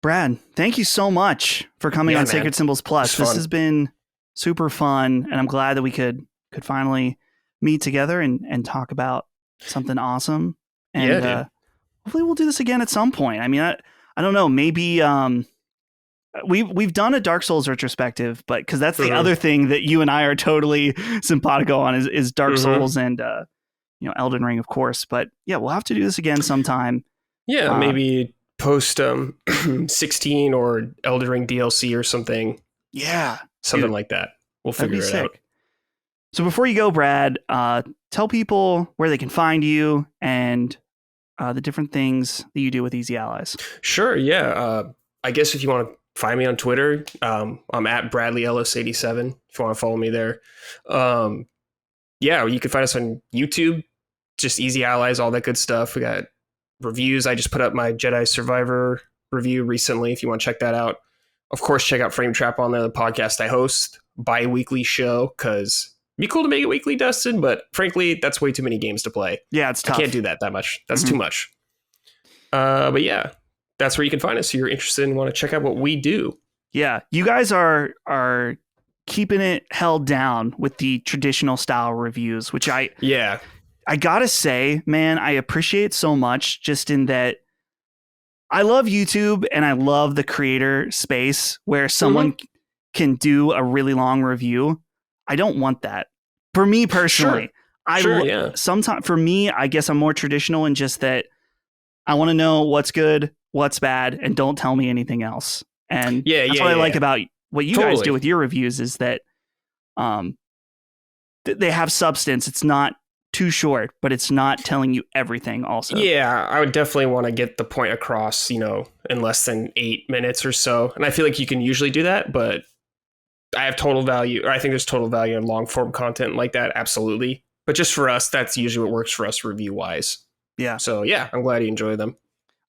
Brad, thank you so much for coming on Sacred Symbols Plus. This has been super fun, and I'm glad that we could finally meet together and talk about something awesome. And hopefully we'll do this again at some point. I mean, I don't know, maybe we've done a Dark Souls retrospective, but because that's the other thing that you and I are totally simpatico on is Dark Souls and Elden Ring, of course. But yeah, we'll have to do this again sometime. Yeah, maybe post 16 or Elden Ring DLC or something. Yeah, something like that. We'll figure it out. So before you go, Brad, tell people where they can find you and the different things that you do with Easy Allies. Sure. Yeah. I guess if you want to find me on Twitter, I'm at Bradley Ellis 87. If you want to follow me there. You can find us on YouTube, just Easy Allies, all that good stuff. We got reviews. I just put up my Jedi Survivor review recently. If you want to check that out, of course, check out Frame Trap on there, the podcast I host, bi-weekly show, because it'd be cool to make it weekly, Dustin, but frankly, that's way too many games to play. Yeah, it's tough. I can't do that much. That's too much. But yeah, that's where you can find us if you're interested and want to check out what we do. Yeah, you guys are keeping it held down with the traditional style reviews, which I gotta say, man, I appreciate so much, just in that I love YouTube and I love the creator space where someone can do a really long review. I don't want that. For me personally, sometimes for me, I guess I'm more traditional in just that I want to know what's good, what's bad, and don't tell me anything else. And that's what I like about what you guys do with your reviews, is that they have substance. It's not too short, but it's not telling you everything also. Yeah, I would definitely want to get the point across, in less than 8 minutes or so. And I feel like you can usually do that, but I have total value, or I think there's total value in long form content like that. Absolutely. But just for us, that's usually what works for us review wise. Yeah. So yeah, I'm glad you enjoy them.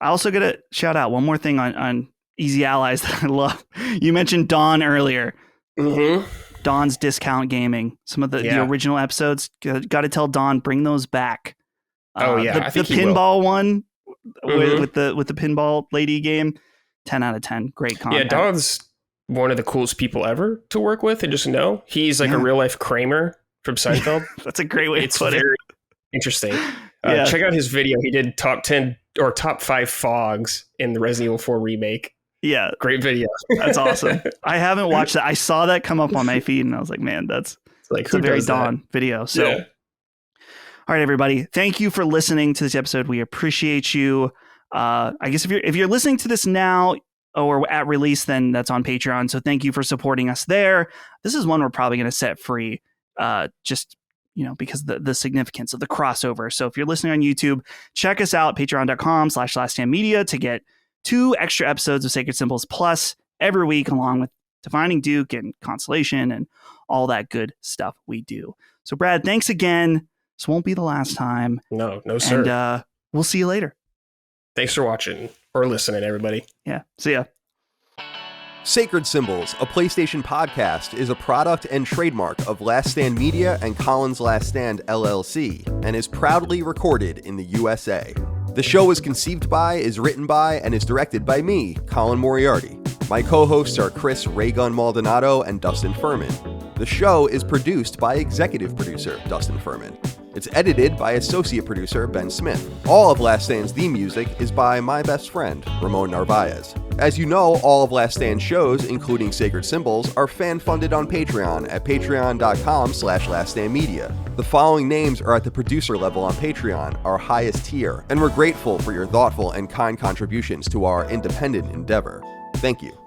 I also got to shout out one more thing on Easy Allies that I love. You mentioned Dawn earlier. Mm-hmm. Dawn's Discount Gaming. Some of the original episodes. Got to tell Dawn, bring those back. I think the pinball one with the pinball lady game. 10 out of 10. Great content. Yeah, Dawn's one of the coolest people ever to work with and just know. He's like a real life Kramer from Seinfeld. That's a great way to put it. It's very interesting. Check out his video. He did top 10 or top 5 fogs in the Resident Evil 4 remake. Yeah. Great video. That's awesome. I haven't watched that. I saw that come up on my feed and I was like, man, that's a very Dawn video. So, all right, everybody. Thank you for listening to this episode. We appreciate you. I guess if you're listening to this now or at release, then that's on Patreon. So thank you for supporting us there. This is one we're probably going to set free, just because the significance of the crossover. So if you're listening on YouTube, check us out, patreon.com/laststandmedia to get 2 extra episodes of Sacred Symbols Plus every week, along with Defining Duke and Constellation and all that good stuff we do. So Brad, thanks again. This won't be the last time. No, sir. And we'll see you later. Thanks for watching or listening, everybody. Yeah. See ya. Sacred Symbols, a PlayStation podcast, is a product and trademark of Last Stand Media and Collins Last Stand LLC, and is proudly recorded in the USA. The show is conceived by, is written by, and is directed by me, Colin Moriarty. My co-hosts are Chris Raygun Maldonado and Dustin Furman. The show is produced by executive producer Dustin Furman. It's edited by associate producer Ben Smith. All of Last Stand's theme music is by my best friend, Ramon Narvaez. As you know, all of Last Stand shows, including Sacred Symbols, are fan-funded on Patreon at patreon.com/laststandmedia. The following names are at the producer level on Patreon, our highest tier, and we're grateful for your thoughtful and kind contributions to our independent endeavor. Thank you.